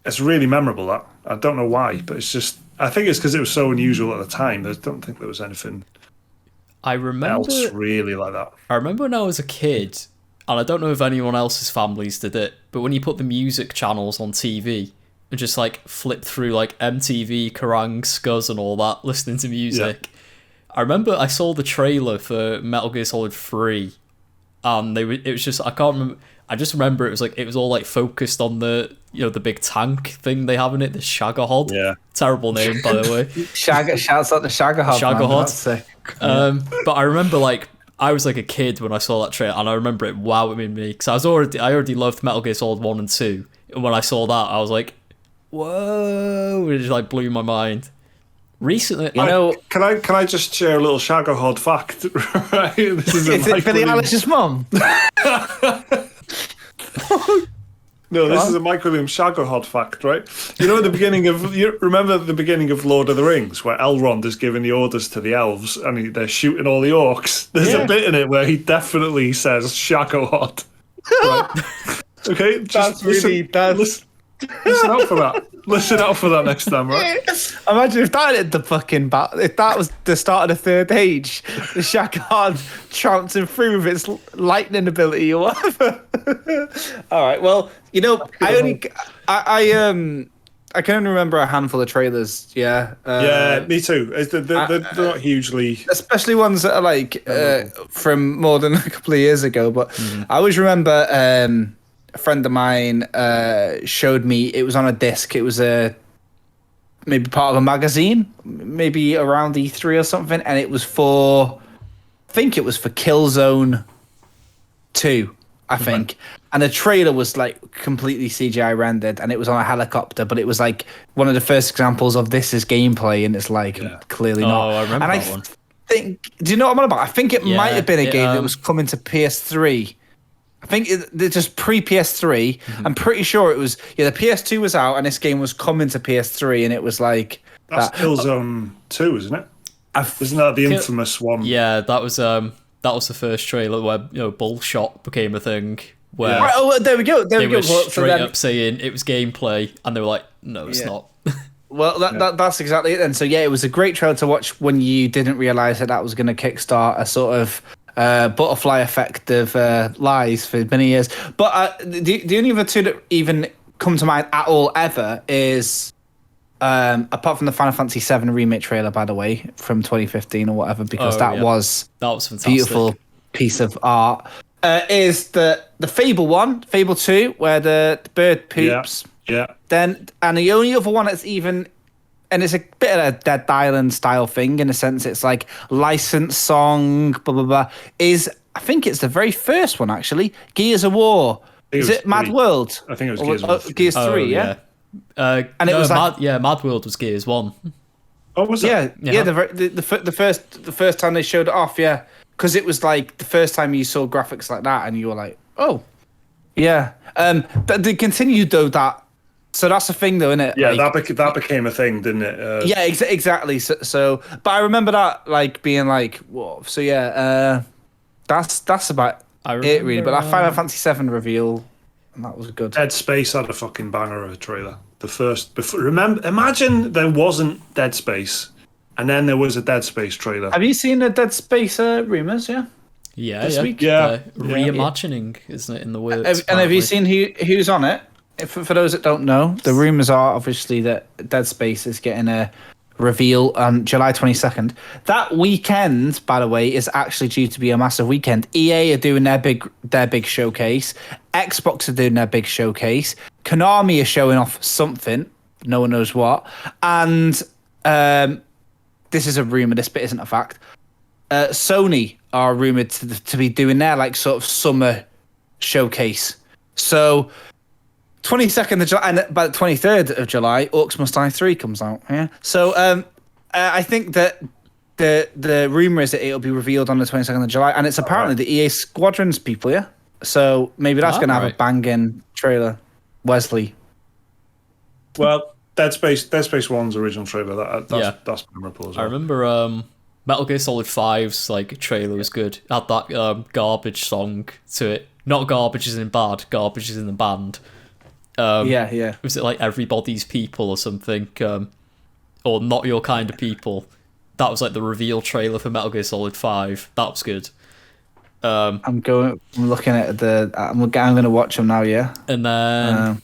it's really memorable. That I don't know why, but it's just I think it's because it was so unusual at the time. I don't think there was anything else really like that. I remember when I was a kid, and I don't know if anyone else's families did it, but when you put the music channels on TV. And just like flip through like MTV, Kerrang, Scuzz and all that, listening to music. Yeah. I remember I saw the trailer for Metal Gear Solid 3, and it was just I can't remember. I just remember it was all like focused on the the big tank thing they have in it, the Shagahod. Yeah, terrible name by the way. Shouts out to Shagahod. Shagahod. But I remember like I was like a kid when I saw that trailer, and I remember it wowing me because I already loved Metal Gear Solid 1 and 2, and when I saw that I was like. Whoa! It just like blew my mind. Recently, can I just share a little Shagahod fact? Right? Is it Billie Eilish's mum? No, this is a Mike Williams Shagahod fact, right? Remember the beginning of Lord of the Rings where Elrond is giving the orders to the elves and they're shooting all the orcs. There's a bit in it where he definitely says Shagahod. Right? Okay, Listen out for that. Listen out for that next time, right? Imagine if that had the fucking if that was the start of the third age, the Shakard trouncing through with its lightning ability or whatever. All right, well, I can only remember a handful of trailers. Yeah. Yeah, me too. They're not hugely, especially ones that are like from more than a couple of years ago. But I always remember a friend of mine showed me. It was on a disc. It was maybe part of a magazine, maybe around E3 or something, and it was for, I think it was for Killzone 2. I think. And the trailer was like completely CGI rendered, and it was on a helicopter, but it was like one of the first examples of this is gameplay, and it's like clearly not. Oh, I remember and that one. Do you know what I'm on about? I think it might have been a game that was coming to PS3. I think it's just pre-PS3. I'm pretty sure it was. Yeah, the PS2 was out, and this game was coming to PS3, and it was like that's Killzone 2, isn't it? Isn't that the infamous one? Yeah, that was the first trailer where Bullshot became a thing. Where right, oh, there we go. They were straight up saying it was gameplay, and they were like, "No, it's not." Well, that's exactly it then. So yeah, it was a great trailer to watch when you didn't realize that was going to kickstart a sort of butterfly effect of lies for many years. But the only other two that even come to mind at all ever is apart from the Final Fantasy VII remake trailer, by the way, from 2015 or whatever, because that was fantastic. Beautiful piece of art. Is the Fable one, Fable 2, where the bird poops. Yeah. Then, and the only other one that's even, and it's a bit of a Dead Island style thing in a sense, it's like licensed song, blah, blah, blah, is, I think it's the very first one actually, Gears of War. Is it Mad World? I think it was Gears of War. Gears 3, yeah? And it was Mad World was Gears 1. Oh, was it? Yeah, the first time they showed it off, yeah. Because it was like the first time you saw graphics like that, and you were like, "Oh, yeah." But they continued though that, so that's the thing though, isn't it? Yeah, like, that became a thing, didn't it? Yeah, exactly. So, but I remember that like being like, "Whoa!" So yeah, that's about it really. But that Final Fantasy VII reveal, and that was good. Dead Space had a fucking banger of a trailer. The first, imagine there wasn't Dead Space. And then there was a Dead Space trailer. Have you seen the Dead Space rumors? Yeah. This week? Yeah. Reimagining, isn't it, in the words? And have you seen who's on it? For those that don't know, the rumors are obviously that Dead Space is getting a reveal on July 22nd. That weekend, by the way, is actually due to be a massive weekend. EA are doing their big showcase. Xbox are doing their big showcase. Konami are showing off something. No one knows what. And this is a rumor. This bit isn't a fact. Sony are rumored to be doing their like sort of summer showcase. So 22nd of July, and by the 23rd of July, Orcs Must Die 3 comes out. Yeah. So I think that the rumor is that it'll be revealed on the 22nd of July, and it's apparently the EA Squadrons people. Yeah. So maybe that's going to have a banging trailer. Wesley. Well. Dead Space 1's original trailer. That's memorable as well. I remember Metal Gear Solid 5's like trailer was good. It had that garbage song to it. Not garbage as in bad, garbage as in the band. Yeah. Was it like Everybody's People or something? Or Not Your Kind of People? That was like the reveal trailer for Metal Gear Solid 5. That was good. I'm looking at I'm going to watch them now. Yeah. And then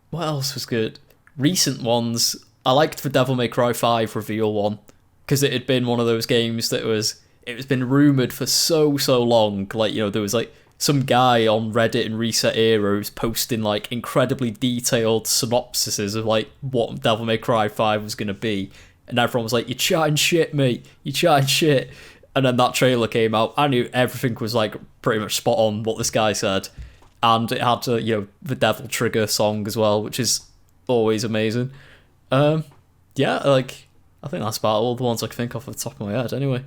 what else was good? Recent ones, I liked the Devil May Cry 5 reveal one because it had been one of those games that it was been rumored for so long. Like, there was like some guy on Reddit in Reset Era who's posting like incredibly detailed synopsises of like what Devil May Cry 5 was going to be, and everyone was like, "You're chatting shit, mate. You're chatting shit." And then that trailer came out. I knew everything was like pretty much spot on what this guy said, and it had the Devil Trigger song as well, which is always amazing. I think that's about all the ones I can think of off the top of my head anyway.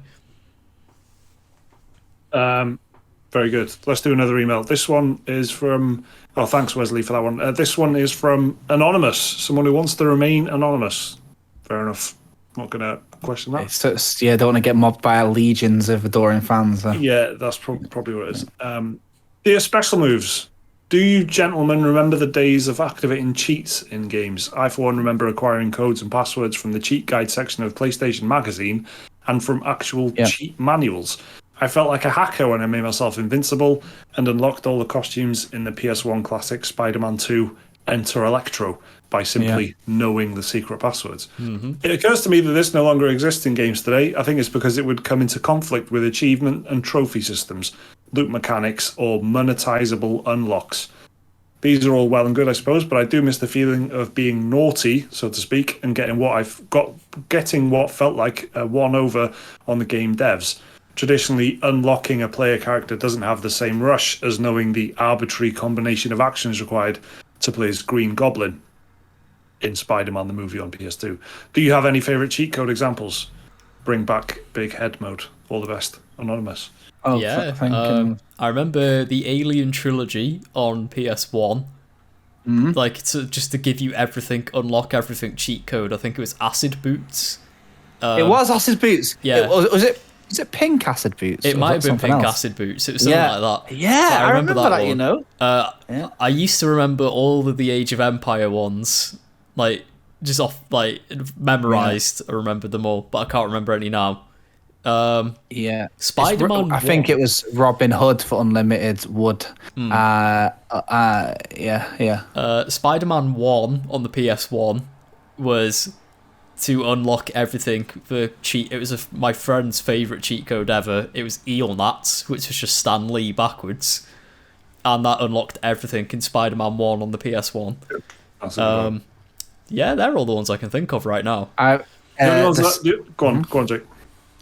Very good. Let's do another email. This one is from thanks Wesley for that one. This one is from Anonymous, someone who wants to remain anonymous. Fair enough. Not gonna question that. Don't want to get mobbed by legions of adoring fans. Yeah, that's probably what it is. Dear Special Moves, Do you gentlemen remember the days of activating cheats in games? I, for one, remember acquiring codes and passwords from the cheat guide section of PlayStation Magazine and from actual cheat manuals. I felt like a hacker when I made myself invincible and unlocked all the costumes in the PS1 classic Spider-Man 2 Enter Electro by simply knowing the secret passwords. It occurs to me that this no longer exists in games today. I think it's because it would come into conflict with achievement and trophy systems, loot mechanics, or monetizable unlocks. These are all well and good, I suppose, but I do miss the feeling of being naughty, so to speak, and getting what felt like a one-over on the game devs. Traditionally, unlocking a player character doesn't have the same rush as knowing the arbitrary combination of actions required to play as Green Goblin in Spider-Man the movie on PS2. Do you have any favourite cheat code examples? Bring back Big Head mode. All the best. Anonymous. Oh, yeah. I remember the Alien trilogy on PS1. Like, just to give you everything, unlock everything cheat code. I think it was Acid Boots. It was Acid Boots. Yeah. Was it Pink Acid Boots? It might have been Pink Acid Boots. It was something like that. Yeah, so I remember that one. you know. I used to remember all of the Age of Empire ones, like, just off, like, memorized. I remembered them all, but I can't remember any now. Spider-Man. I think it was Robin Hood for Unlimited Wood. Spider-Man 1 on the PS1 was to unlock everything for cheat. It was my friend's favourite cheat code ever. It was Eelnats, which was just Stan Lee backwards. And that unlocked everything in Spider-Man 1 on the PS1. Yeah, they're all the ones I can think of right now. Go on, Jake.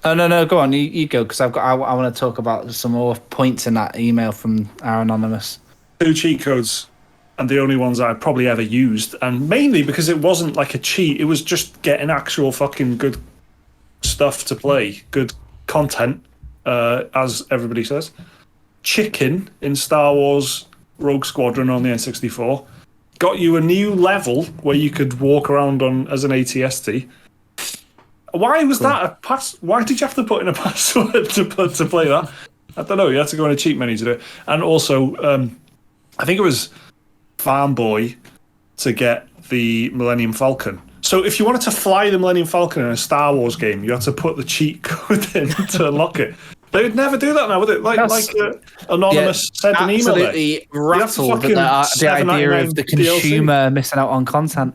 Oh, no, go on. You go, because I want to talk about some more points in that email from our Anonymous. 2 cheat codes, and the only ones I probably ever used, and mainly because it wasn't like a cheat, it was just getting actual fucking good stuff to play, good content, as everybody says. Chicken in Star Wars Rogue Squadron on the N64 got you a new level where you could walk around on as an ATST. Why was that a pass? Why did you have to put in a password to play that? I don't know. You had to go in a cheat menu to do it. And also, I think it was Farm Boy to get the Millennium Falcon. So if you wanted to fly the Millennium Falcon in a Star Wars game, you had to put the cheat code in to unlock it. They would never do that now, would it? Like Anonymous said in an email there. Absolutely rattled at the idea of the consumer DLC missing out on content.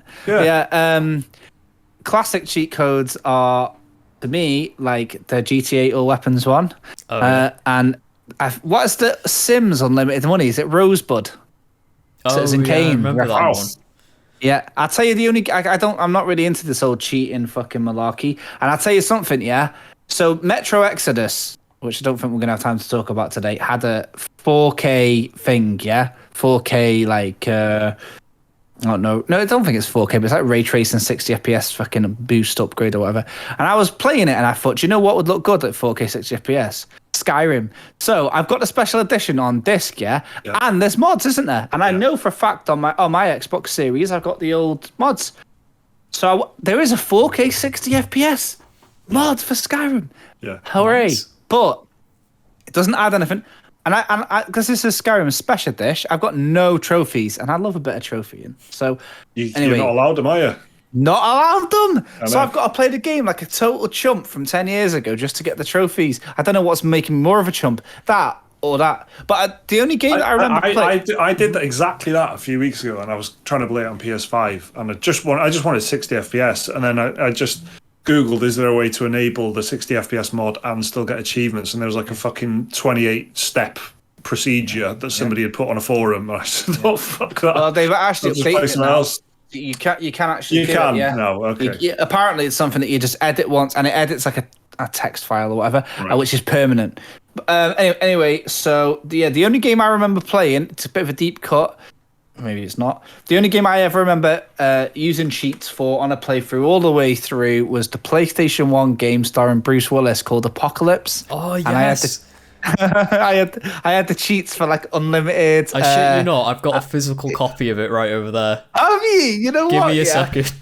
Classic cheat codes are, to me, like the GTA All Weapons one. And what is the Sims Unlimited Money? Is it Rosebud? Citizen Kane. I remember that one. Yeah, I'll tell you the only... I'm not really into this old cheating fucking malarkey. And I'll tell you something, yeah? So Metro Exodus, which I don't think we're going to have time to talk about today, had a 4K thing, yeah? 4K, like... Oh, no, I don't think it's 4K, but it's like ray tracing 60 FPS fucking boost upgrade or whatever. And I was playing it and I thought, do you know what would look good at 4K 60 FPS? Skyrim. So I've got the special edition on disc, yeah? And there's mods, isn't there? And I know for a fact on my Xbox Series, I've got the old mods. So there is a 4K 60 FPS mod for Skyrim. Yeah. Hooray. Nice. But it doesn't add anything. And I, because this is Skyrim Special Dish, I've got no trophies, and I love a bit of trophying. So anyway, you're not allowed them, are you? Not allowed them. So I've got to play the game like a total chump from 10 years ago just to get the trophies. I don't know what's making me more of a chump, that or that. But the only game I remember playing, I did exactly that a few weeks ago, and I was trying to play it on PS5, and I just wanted 60 FPS, and then I just Googled, is there a way to enable the 60 FPS mod and still get achievements? And there was like a fucking 28-step procedure that somebody had put on a forum. And I said, "Oh fuck that!" Well, they've actually updated it now. Else. You can actually. You can. It, yeah. No, okay. Apparently, it's something that you just edit once, and it edits like a text file or whatever, which is permanent. Anyway, so the only game I remember playing, it's a bit of a deep cut. Maybe it's not. The only game I ever remember using cheats for on a playthrough all the way through was the PlayStation 1 game starring Bruce Willis called Apocalypse. Oh, yes. And I had the cheats for like unlimited. I shit you not, I've got a physical copy of it right over there. Have you? You know Give what? me a second.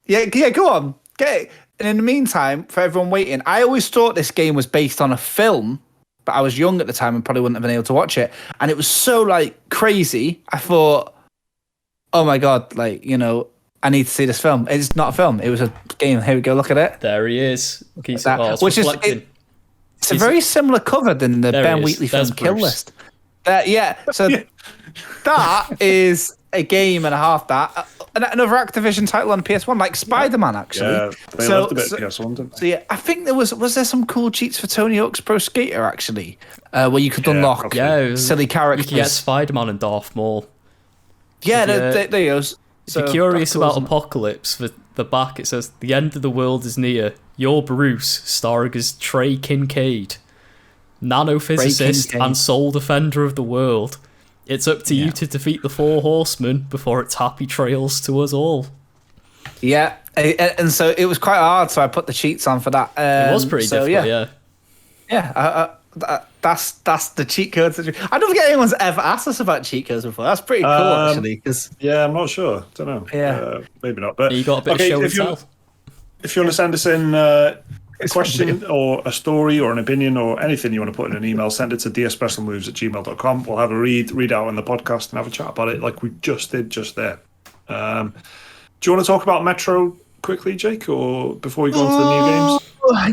Yeah, go on. Get it. And in the meantime, for everyone waiting, I always thought this game was based on a film but I was young at the time and probably wouldn't have been able to watch it. And it was so like crazy. I thought, oh my God, like, you know, I need to see this film. It's not a film. It was a game. Here we go. Look at it. There he is. It's a very similar cover than the Ben Wheatley film Kill List. So that is a game and a half. That another Activision title on PS1, like Spider-Man, actually. Yeah, they loved a bit of PS1, didn't they? So yeah, I think there was there some cool cheats for Tony Hawk's Pro Skater actually, where you could unlock silly characters. You could get Spider-Man and Darth Maul. Yeah, there you go. If you're curious about Apocalypse, for the back it says, "The end of the world is near. You're Bruce, starring as Trey Kincaid, nanophysicist and sole defender of the world. It's up to you to defeat the 4 horsemen before it's happy trails to us all." Yeah, and so it was quite hard, so I put the cheats on for that. It was pretty difficult, that's the cheat codes. I don't think anyone's ever asked us about cheat codes before. That's pretty cool, actually. I'm not sure. Don't know. Yeah, maybe not. But you got a bit of show itself. If you want to send us in a question or a story or an opinion or anything you want to put in an email, send it to dspecialmoves@gmail.com. We'll have a read out on the podcast and have a chat about it like we just did just there. Do you want to talk about Metro quickly, Jake, or before we go on to the new games?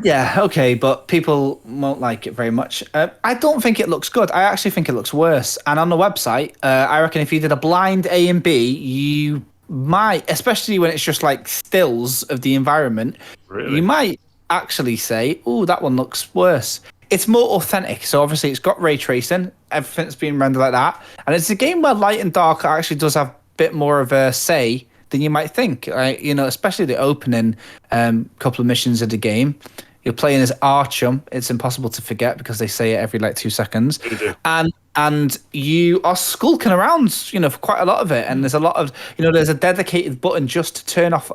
Yeah, okay, but people won't like it very much. I don't think it looks good. I actually think it looks worse. And on the website, I reckon if you did a blind A and B, you might, especially when it's just like stills of the environment, you might actually say, "Oh, that one looks worse." It's more authentic, so obviously it's got ray tracing, everything's been rendered like that, and it's a game where light and dark actually does have a bit more of a say than you might think. You know, especially the opening couple of missions of the game. You're playing as Archum. It's impossible to forget because they say it every like 2 seconds. And you are skulking around, you know, for quite a lot of it. And there's a lot of, you know, there's a dedicated button just to turn off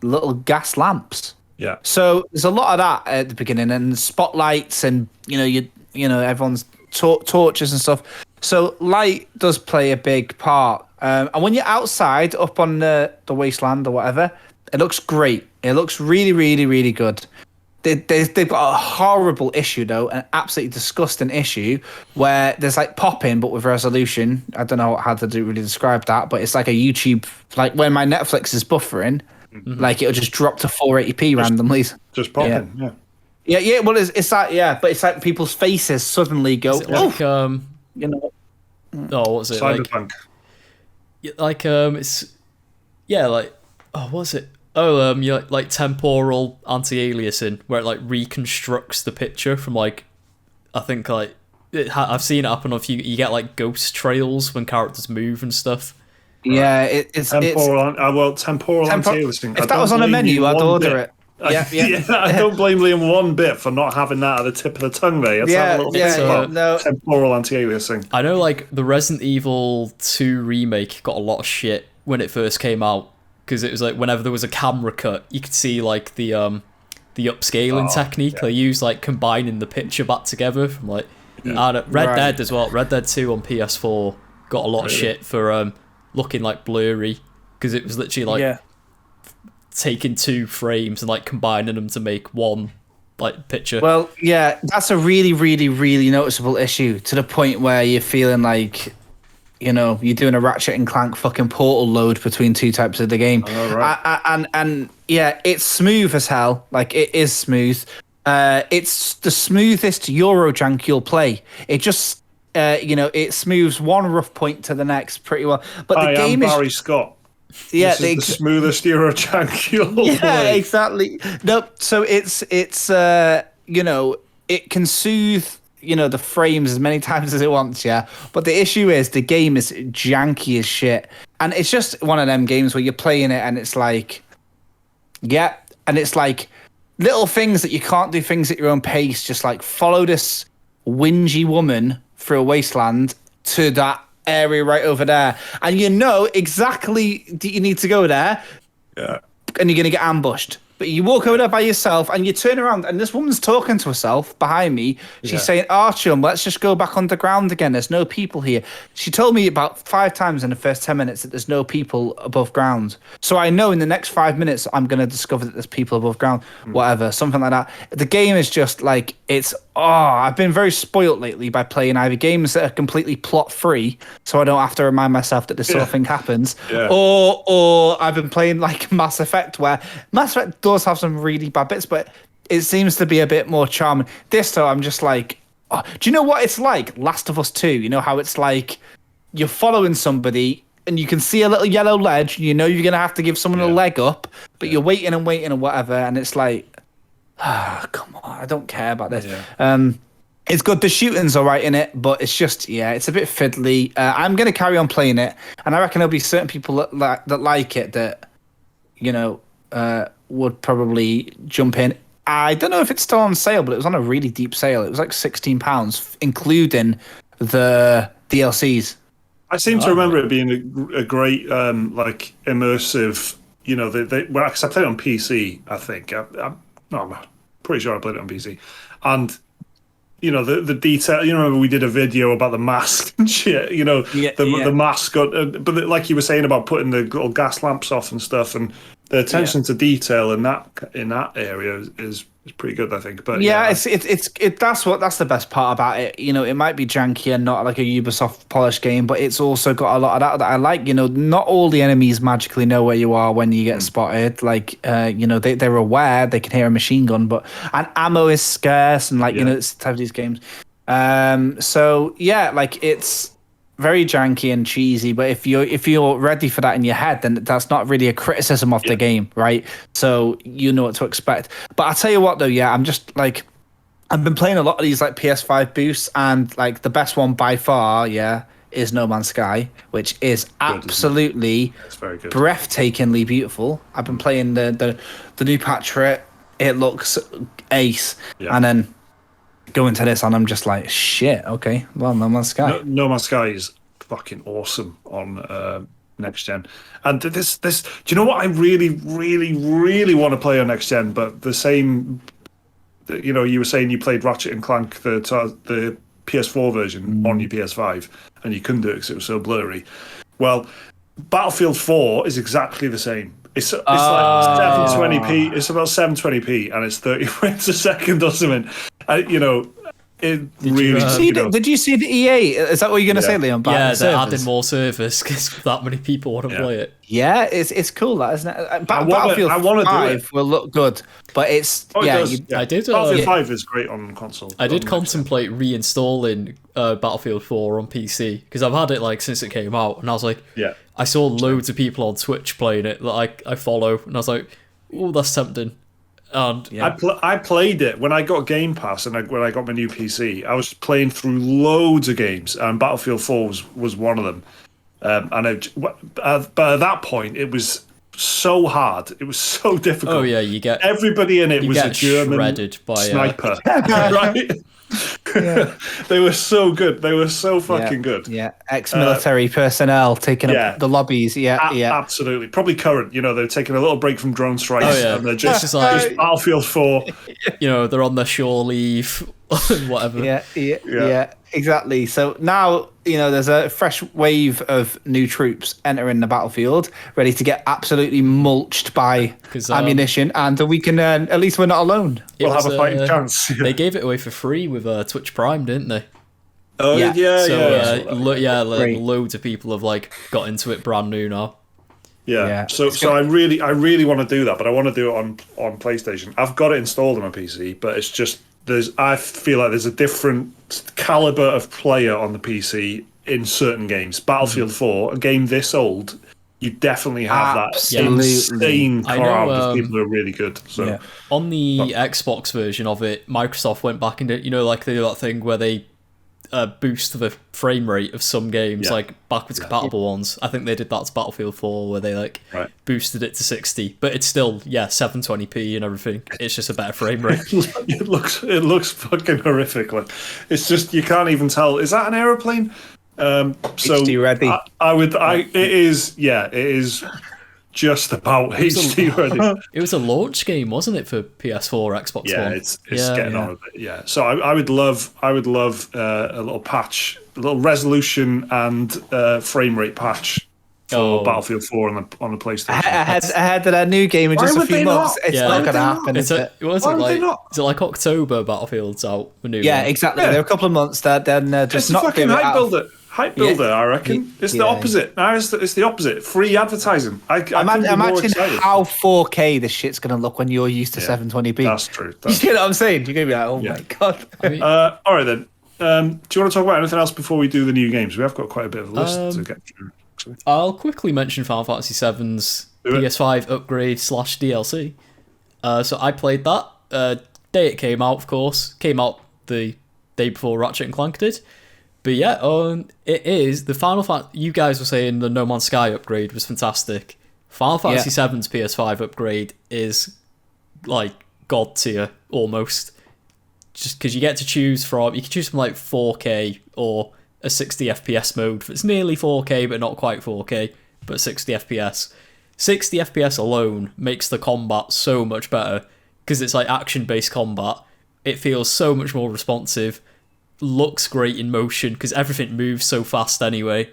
little gas lamps. Yeah. So there's a lot of that at the beginning, and spotlights, and you know everyone's torches and stuff. So light does play a big part. And when you're outside, up on the wasteland or whatever, it looks great. It looks really, really, really good. They've got a horrible issue, though, an absolutely disgusting issue, where there's like popping, but with resolution. I don't know how to really describe that, but it's like a YouTube, like when my Netflix is buffering, like it'll just drop to 480p randomly. Just popping, yeah. Well, it's like, but it's like people's faces suddenly go, like, you know. Oh, what's it? Cyberpunk. Like, it's, like, oh, what's it? Oh, you like temporal anti-aliasing, where it like reconstructs the picture from like, I think like, I've seen it happen. If you get like ghost trails when characters move and stuff. Yeah, it's temporal anti-aliasing. If that was on a menu, I'd order it. Yeah. I don't blame Liam one bit for not having that at the tip of the tongue there. Temporal anti-aliasing. I know, like, the Resident Evil 2 remake got a lot of shit when it first came out, because it was like whenever there was a camera cut, you could see like the upscaling technique they use, like combining the picture back together from like Red Dead as well. Red Dead 2 on PS4 got a lot of shit for looking like blurry, because it was literally like taking 2 frames and like combining them to make one like picture. Well, yeah, that's a really, really, really noticeable issue, to the point where you're feeling like, you know, you're doing a Ratchet and Clank fucking portal load between 2 types of the game. And yeah, it's smooth as hell. Like, it is smooth. It's the smoothest Eurojank you'll play. It just, it smooths one rough point to the next pretty well. But the game is Barry Scott. Yeah, this is the smoothest Eurojank you'll play. Yeah, exactly. Nope. So it's it can soothe, the frames as many times as it wants, yeah. But the issue is the game is janky as shit. And it's just one of them games where you're playing it and it's like, and it's like little things that you can't do things at your own pace, just like follow this whingy woman through a wasteland to that area right over there. And you know exactly that you need to go there. Yeah. And you're going to get ambushed. But you walk over there by yourself and you turn around and this woman's talking to herself behind me. She's saying, Archum, let's just go back underground again. There's no people here. She told me about 5 times in the first 10 minutes that there's no people above ground. So I know in the next 5 minutes, I'm going to discover that there's people above ground, whatever, something like that. The game is just like, it's I've been very spoilt lately by playing either games that are completely plot free, so I don't have to remind myself that this sort of thing happens, or I've been playing like Mass Effect, where Mass Effect does have some really bad bits, but it seems to be a bit more charming. This though, I'm just like, do you know what it's like? Last of Us 2, you know how it's like you're following somebody and you can see a little yellow ledge, and you know you're gonna have to give someone a leg up, but you're waiting and whatever, and it's like, come on, I don't care about this. It's good. The shooting's all right in it, but it's just, it's a bit fiddly. I'm going to carry on playing it, and I reckon there'll be certain people that like it that, would probably jump in. I don't know if it's still on sale, but it was on a really deep sale. It was like £16, including the DLCs. I seem to remember it being a great, like, immersive, because I played it on PC, I think. I'm pretty sure I played it on PC. And, the detail, remember we did a video about the mask and shit, the mask got, but like you were saying about putting the little gas lamps off and stuff, and the attention to detail in that area is pretty good, I think. But that's the best part about it. It might be janky and not like a Ubisoft polished game, but it's also got a lot of that I like. Not all the enemies magically know where you are when you get spotted. Like, they're aware, they can hear a machine gun, and ammo is scarce, and it's the type of these games. It's very janky and cheesy, but if you're ready for that in your head, then that's not really a criticism of the game, right? So you know what to expect. But I'll tell you what though, I'm just like, I've been playing a lot of these like PS5 boosts, and like the best one by far, is No Man's Sky, which is absolutely very good. Breathtakingly beautiful. I've been playing the new patch for it. It looks ace, and then go into this and I'm just like, shit, okay, well, No Man's Sky. No Man's Sky is fucking awesome on next gen. And this do you know what I really, really, really want to play on next gen? But the same, you were saying you played Ratchet and Clank, the PS4 version on your PS5, and you couldn't do it because it was so blurry. Well, Battlefield 4 is exactly the same. It's like 720p. It's about 720p, and it's 30 frames a second or something. Did you see the EA? Is that what you're going to say, Leon? They're adding more servers because that many people want to play it. Yeah, it's cool, that isn't it? Battlefield 5 will look good, but it's Battlefield 5 is great on console. I did contemplate reinstalling Battlefield 4 on PC because I've had it like since it came out, and I was like, I saw loads of people on Twitch playing it that I follow, and I was like, oh, that's tempting. And I played it when I got Game Pass, and when I got my new PC, I was playing through loads of games, and Battlefield 4 was one of them. But at that point, it was so hard. It was so difficult. Oh yeah, you get everybody in it was a German shredded by sniper, right? They were so good. They were so fucking good. Yeah, ex-military personnel taking up the lobbies. Absolutely. Probably current. they're taking a little break from drone strikes, and they're just Battlefield 4. They're on their shore leave, whatever. Yeah, exactly. So now there's a fresh wave of new troops entering the battlefield, ready to get absolutely mulched by ammunition, and we can at least we're not alone. We'll have a fighting chance. They gave it away for free with Twitch Prime, didn't they? Oh loads of people have got into it brand new now. So I really want to do that, but I want to do it on PlayStation. I've got it installed on my PC, but it's just I feel like there's a different caliber of player on the PC in certain games. Battlefield 4, a game this old, you definitely have that insane crowd of people who are really good. So on the Xbox version of it, Microsoft went back and did, they do that thing where they boost the frame rate of some games, like backwards compatible ones. I think they did that to Battlefield 4, where they boosted it to 60, but it's still 720p and everything. It's just a better frame rate. It looks fucking horrific. It's just, you can't even tell. Is that an aeroplane? HD ready. It is just about HD ready. It was a launch game, wasn't it, for PS4, Xbox One? It's getting on with it. Yeah, so I would love a little patch, a little resolution and frame rate patch for Battlefield 4 on the PlayStation. Ahead of that new game in just a few months. It's not going to happen, is it? Is it like October Battlefield's out? The new one? Exactly. They're a couple of months. Then just it's not a fucking hype builder. I reckon it's the opposite. No, it's the opposite. Free advertising. Imagine how 4K this shit's going to look when you're used to 720p. That's true. You know what I'm saying? You're going to be like, oh my god. I mean, all right then. Do you want to talk about anything else before we do the new games? We have got quite a bit of a list to get through. Actually. I'll quickly mention Final Fantasy VII's PS5 upgrade / DLC. So I played that. Day it came out, of course. Came out the day before Ratchet and Clank did. But yeah, it is the Final Fantasy. You guys were saying the No Man's Sky upgrade was fantastic. Final Fantasy VII's PS5 upgrade is like god tier almost. Just because you get to choose from, you can choose from like 4K or a 60 FPS mode. It's nearly 4K, but not quite 4K, but 60 FPS. 60 FPS alone makes the combat so much better because it's like action-based combat. It feels so much more responsive, looks great in motion because everything moves so fast anyway.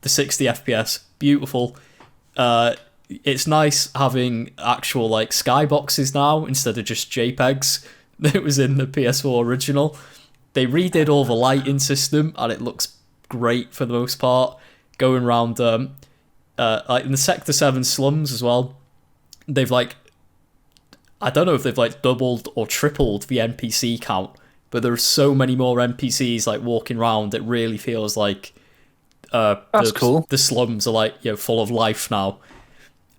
The 60 FPS, beautiful. It's nice having actual like skyboxes now instead of just JPEGs that was in the PS4 original. They redid all the lighting system and it looks great for the most part. Going around like in the Sector 7 slums as well, they've like, I don't know if they've like doubled or tripled the NPC count, but there are so many more NPCs like walking around. It really feels like that's cool. The slums are like full of life now.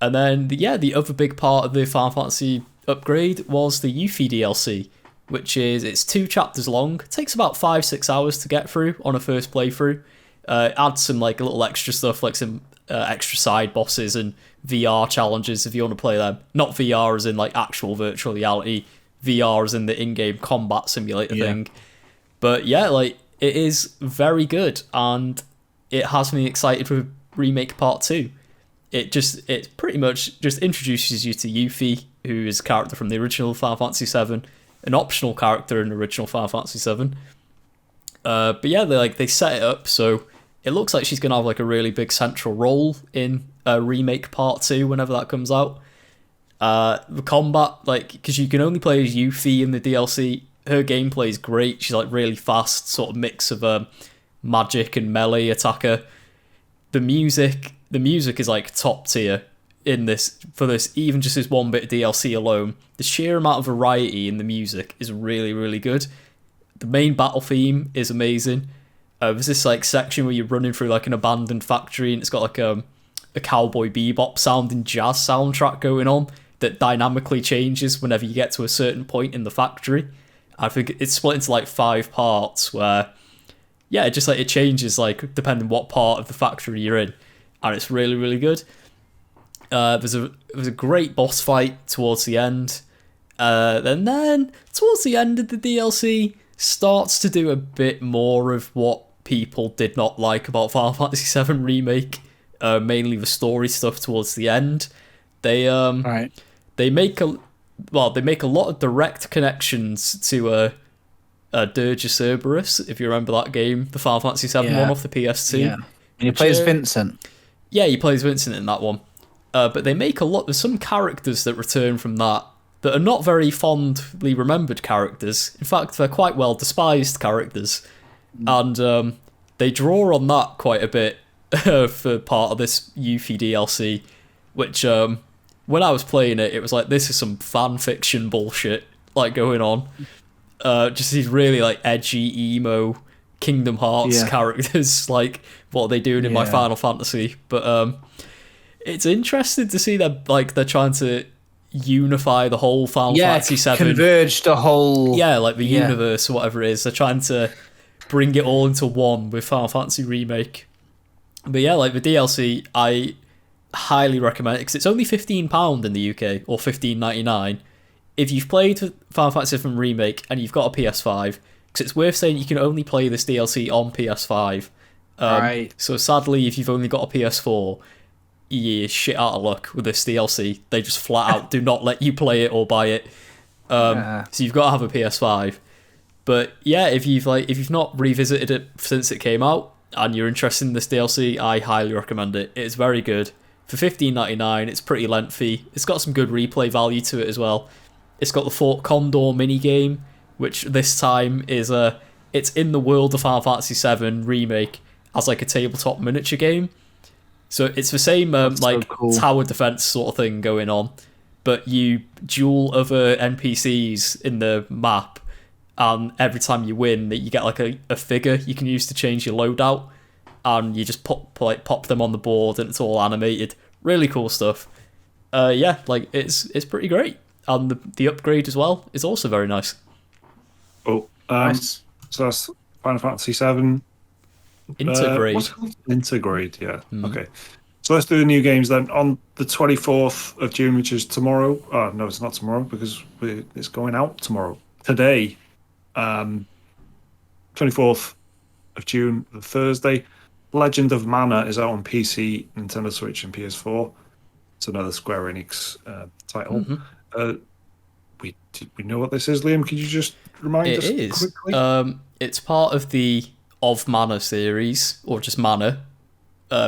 And then the other big part of the Final Fantasy upgrade was the Yuffie DLC, which is it's 2 chapters long. It takes about 5-6 hours to get through on a first playthrough. Adds some like a little extra stuff, like some extra side bosses and VR challenges if you want to play them. Not VR as in like actual virtual reality, VR as in the in-game combat simulator thing. But yeah, like it is very good and it has me excited for Remake Part 2. It pretty much just introduces you to Yuffie, who is a character from the original Final Fantasy VII, an optional character in the original Final Fantasy VII. But yeah, they set it up so it looks like she's going to have like a really big central role in Remake Part 2 whenever that comes out. The combat, like, because you can only play as Yuffie in the DLC, her gameplay is great. She's like really fast, sort of mix of magic and melee attacker. The music is like top tier in this, for this, even just this one bit of DLC alone. The sheer amount of variety in the music is really, really good. The main battle theme is amazing. There's this like section where you're running through like an abandoned factory and it's got like a Cowboy Bebop sounding jazz soundtrack going on that dynamically changes whenever you get to a certain point in the factory. I think it's split into like 5 parts where it changes like depending what part of the factory you're in, and it's really, really good. There's a great boss fight towards the end. Then towards the end of the DLC starts to do a bit more of what people did not like about Final Fantasy VII Remake, mainly the story stuff towards the end. They make a lot of direct connections to Dirge Cerberus, if you remember that game, the Final Fantasy VII one off the PS2. Yeah. And he plays Vincent. Yeah, he plays Vincent in that one. But they make there's some characters that return from that are not very fondly remembered characters. In fact, they're quite well despised characters. And they draw on that quite a bit for part of this Yuffie DLC, which when I was playing it, it was like, this is some fan fiction bullshit like going on. Just these really like edgy, emo Kingdom Hearts characters, like what are they doing in my Final Fantasy? But it's interesting to see that like they're trying to unify the whole Final Fantasy VII, converge the whole like the universe or whatever it is. They're trying to bring it all into one with Final Fantasy Remake. But yeah, like the DLC, I highly recommend it because it's only £15 in the UK or $15.99. If you've played Final Fantasy VII Remake and you've got a PS5, because it's worth saying you can only play this DLC on PS5. Right. So sadly, if you've only got a PS4, you're shit out of luck with this DLC. They just flat out do not let you play it or buy it. So you've got to have a PS5. But yeah, if you've not revisited it since it came out, and you're interested in this DLC, I highly recommend it. It's very good. For $15.99, it's pretty lengthy. It's got some good replay value to it as well. It's got the Fort Condor minigame, which this time is it's in the world of Final Fantasy VII Remake as like a tabletop miniature game. So it's the same cool. tower defense sort of thing going on, but you duel other NPCs in the map, and every time you win, you get like a figure you can use to change your loadout, and you just pop them on the board, and it's all animated. Really cool stuff. Yeah, like it's pretty great, and the upgrade as well is also very nice. Oh, Nice. So that's Final Fantasy VII. Intergrade. What's it called? Intergrade, yeah. Okay. So let's do the new games then. On the 24th of June, which is tomorrow. Oh, no, it's not tomorrow because it's going out tomorrow. Today, 24th of June, the Thursday, Legend of Mana is out on PC, Nintendo Switch, and PS4. It's another Square Enix title. We know what this is, Liam? Could you just remind us quickly? It's part of the Of Mana series, or just Mana,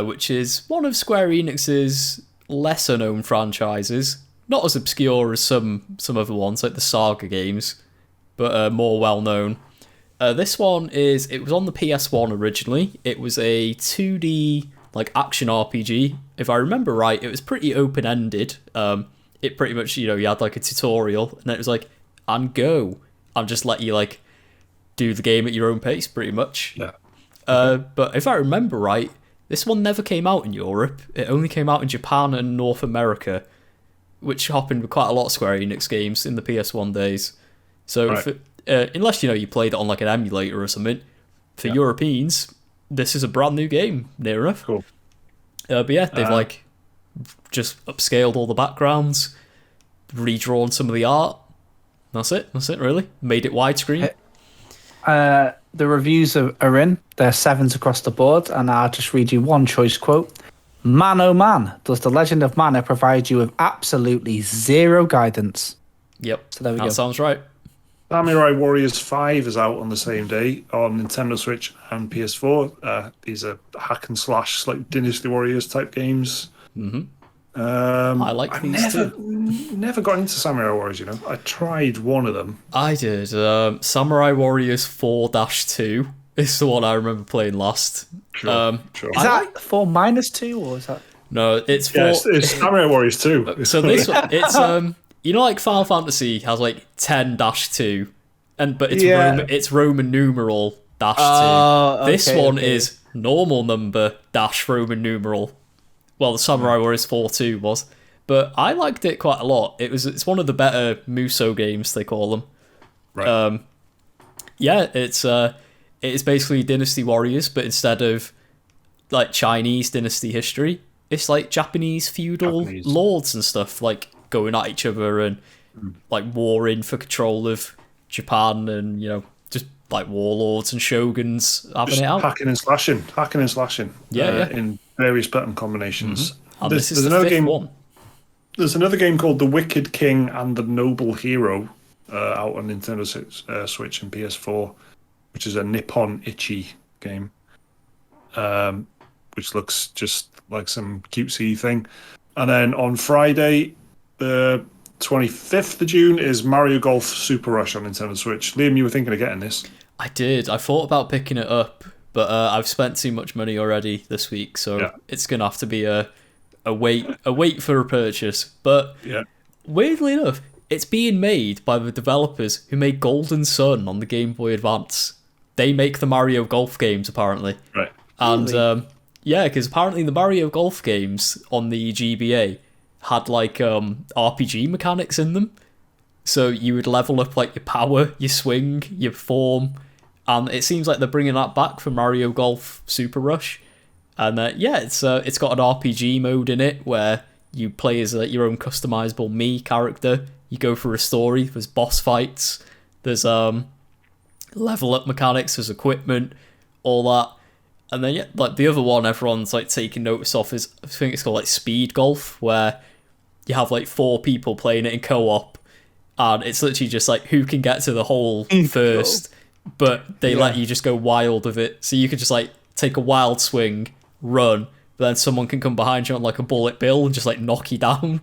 which is one of Square Enix's lesser known franchises. Not as obscure as some other ones, like the Saga games, but more well known. This one it was on the PS1 originally. It was a 2D like action RPG. If I remember right, it was pretty open ended. It pretty much, you had like a tutorial, and then it was like, and go, and just let you like do the game at your own pace, pretty much. Yeah. But if I remember right, this one never came out in Europe. It only came out in Japan and North America, which happened with quite a lot of Square Enix games in the PS1 days. So Right. unless you played it on like an emulator or something, for Europeans, this is a brand new game, near enough. Cool. But yeah, they've like just upscaled all the backgrounds, redrawn some of the art. That's it really. Made it widescreen. The reviews are in. They're 7s across the board, and I'll just read you one choice quote. Man, oh man, does The Legend of Mana provide you with absolutely zero guidance? Yep, So there we go. that sounds right. Samurai Warriors 5 is out on the same day on Nintendo Switch and PS4. These are hack and slash, like Dynasty Warriors type games. I like these too. Never got into Samurai Warriors, I tried one of them. I did. Samurai Warriors 4-2 is the one I remember playing last. Sure. Is that 4 minus 2, or is that? No, it's 4. Yeah, it's Samurai Warriors 2. So this one, it's like Final Fantasy has like 10-2, but it's Roman numeral -2. Oh, This okay, one okay. is normal number -Roman numeral. Well, the Samurai Warriors 4-2 was, but I liked it quite a lot. It's one of the better Muso games, they call them. Right. Yeah, it's basically Dynasty Warriors, but instead of like Chinese dynasty history, it's like Japanese feudal lords and stuff, like going at each other and like warring for control of Japan, and just like warlords and shoguns having Just it out. hacking and slashing. Yeah. In various button combinations. And this is the fifth one. There's another game called The Wicked King and the Noble Hero out on Nintendo Switch and PS4, which is a Nippon Ichi game, which looks just like some cutesy thing. And then on Friday, the 25th of June, is Mario Golf Super Rush on Nintendo Switch. Liam, you were thinking of getting this. I did. I thought about picking it up, but I've spent too much money already this week, so it's gonna have to be a wait for a purchase. But weirdly enough, it's being made by the developers who made Golden Sun on the Game Boy Advance. They make the Mario Golf games apparently, Right. and because apparently the Mario Golf games on the GBA had like RPG mechanics in them. So you would level up like your power, your swing, your form, and it seems like they're bringing that back for Mario Golf Super Rush. And it's got an RPG mode in it where you play as your own customizable Mii character. You go through a story. There's boss fights. There's level up mechanics. There's equipment, all that. And then like the other one everyone's like taking notice of is, I think it's called like Speed Golf, where you have like 4 people playing it in co-op, and it's literally just like who can get to the hole first. But they let you just go wild with it, so you could just like take a wild swing, run, but then someone can come behind you on like a bullet bill and just like knock you down,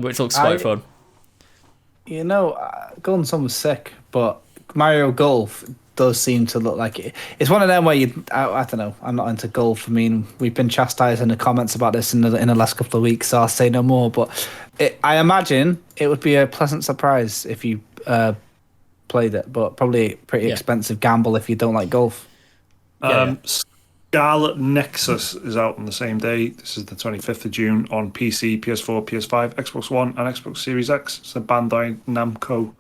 which looks quite fun. You know, Golden Sun was sick, but Mario Golf does seem to look like it. It's one of them where I don't know. I'm not into golf. I mean, we've been chastised in the comments about this in the last couple of weeks, so I'll say no more. But I imagine it would be a pleasant surprise if you played it, but probably a pretty expensive gamble if you don't like golf. Scarlet Nexus is out on the same day. This is the 25th of June on PC, PS4, PS5, Xbox One, and Xbox Series X. It's a Bandai Namco.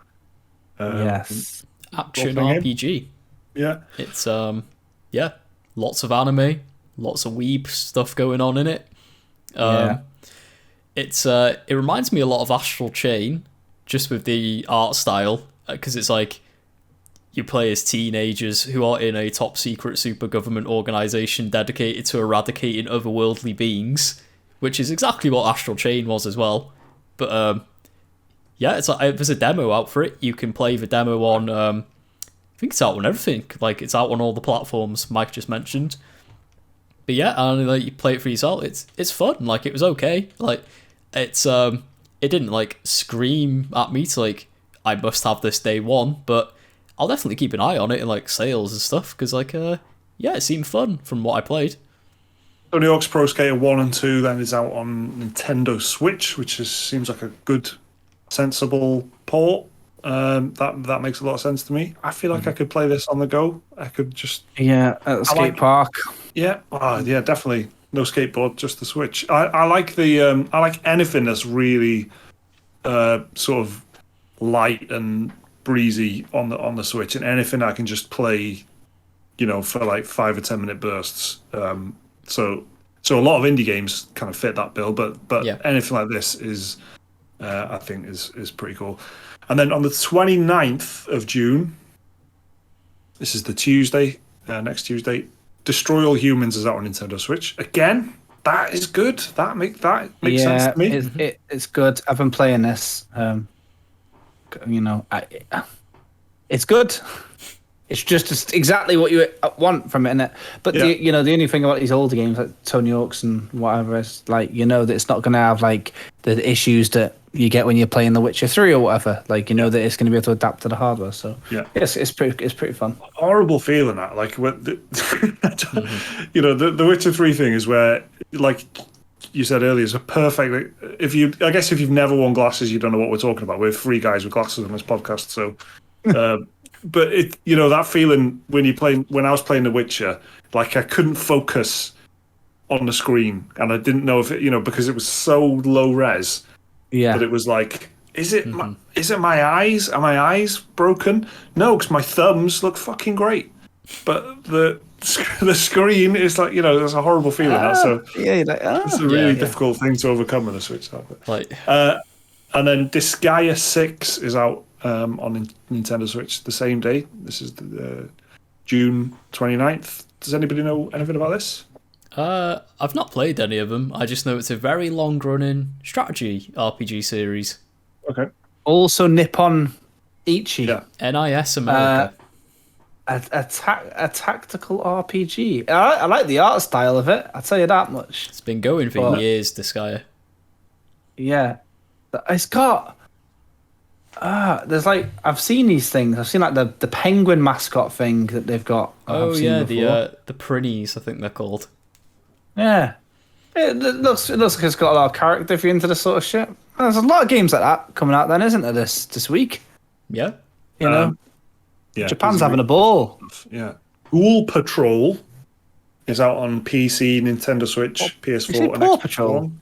Yes. Action RPG. Yeah. It's lots of anime, lots of weeb stuff going on in it. It reminds me a lot of Astral Chain, just with the art style, because it's like you play as teenagers who are in a top secret super government organization dedicated to eradicating otherworldly beings, which is exactly what Astral Chain was as well. But it's like there's a demo out for it. You can play the demo on I think it's out on everything. Like it's out on all the platforms Mike just mentioned. But yeah, and like you play it for yourself. It's fun. Like it was okay. Like it's it didn't like scream at me to like I must have this day one, but I'll definitely keep an eye on it in like sales and stuff because like it seemed fun from what I played. Tony Hawk's Pro Skater 1 and 2 then is out on Nintendo Switch, which seems like a good, sensible port. That makes a lot of sense to me. I feel like I could play this on the go. I could just at the skate park. Yeah, definitely no skateboard, just the Switch. I like the I like anything that's really sort of light and breezy on the Switch, and anything I can just play, for like 5 or 10 minute bursts. So a lot of indie games kind of fit that bill, but anything like this is I think is pretty cool. And then on the 29th of June, this is the Tuesday, next Tuesday, Destroy All Humans is out on Nintendo Switch. Again, that is good. That makes sense to me. It's good. I've been playing this. It's good. It's just exactly what you want from it, innit? But the only thing about these older games like Tony Hawk's and whatever is like that it's not going to have like the issues that you get when you're playing The Witcher 3 or whatever. Like that it's going to be able to adapt to the hardware. So it's pretty fun. Horrible feeling that like when the Witcher 3 thing is where like you said earlier is a perfect. If you've never worn glasses, you don't know what we're talking about. We're three guys with glasses on this podcast, so. But that feeling when I was playing The Witcher, like I couldn't focus on the screen, and I didn't know if it, because it was so low res. Yeah. That it was like, is it my eyes? Are my eyes broken? No, because my thumbs look fucking great, but the screen is like there's a horrible feeling. It's a really difficult thing to overcome with a Switch. And then Disgaea 6 is out. On Nintendo Switch the same day. This is June 29th. Does anybody know anything about this? I've not played any of them. I just know it's a very long-running strategy RPG series. Okay. Also Nippon Ichi. Yeah. NIS America. A tactical RPG. I like the art style of it. I'll tell you that much. It's been going for years, Disgaea. Yeah. It's got... there's like I've seen these things. I've seen like the penguin mascot thing that they've got. The Prinnies, I think they're called. Yeah, it looks like it's got a lot of character if you're into this sort of shit. There's a lot of games like that coming out then, isn't there? This week. Yeah, Japan's having a ball. Yeah, Ghoul Patrol is out on PC, Nintendo Switch, PS4, and Paw Xbox Patrol. One.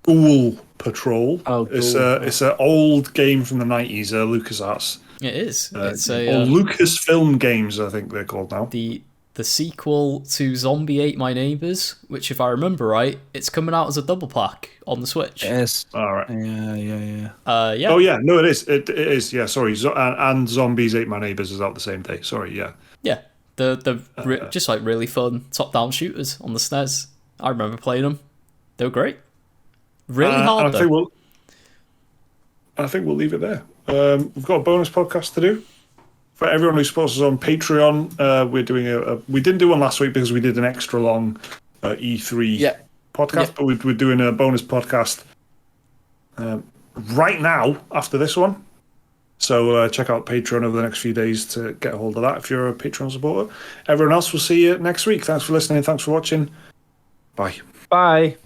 Ghoul Patrol. Oh, it's an old game from the 90s, LucasArts. It is. It's or Lucasfilm Games, I think they're called now. The sequel to Zombie Ate My Neighbors, which, if I remember right, it's coming out as a double pack on the Switch. It is. All right. Yeah. Oh yeah, no, it is. It is. Yeah, sorry. And Zombies Ate My Neighbors is out the same day. Sorry. Yeah. Yeah. The just like really fun top-down shooters on the SNES. I remember playing them. They were great. Really hard, though. I think we'll leave it there. We've got a bonus podcast to do. for everyone who supports us on Patreon, we're doing we didn't do one last week because we did an extra long E3 podcast, but we're doing a bonus podcast right now after this one. So check out Patreon over the next few days to get a hold of that if you're a Patreon supporter. Everyone else, will see you next week. Thanks for listening. Thanks for watching. Bye. Bye.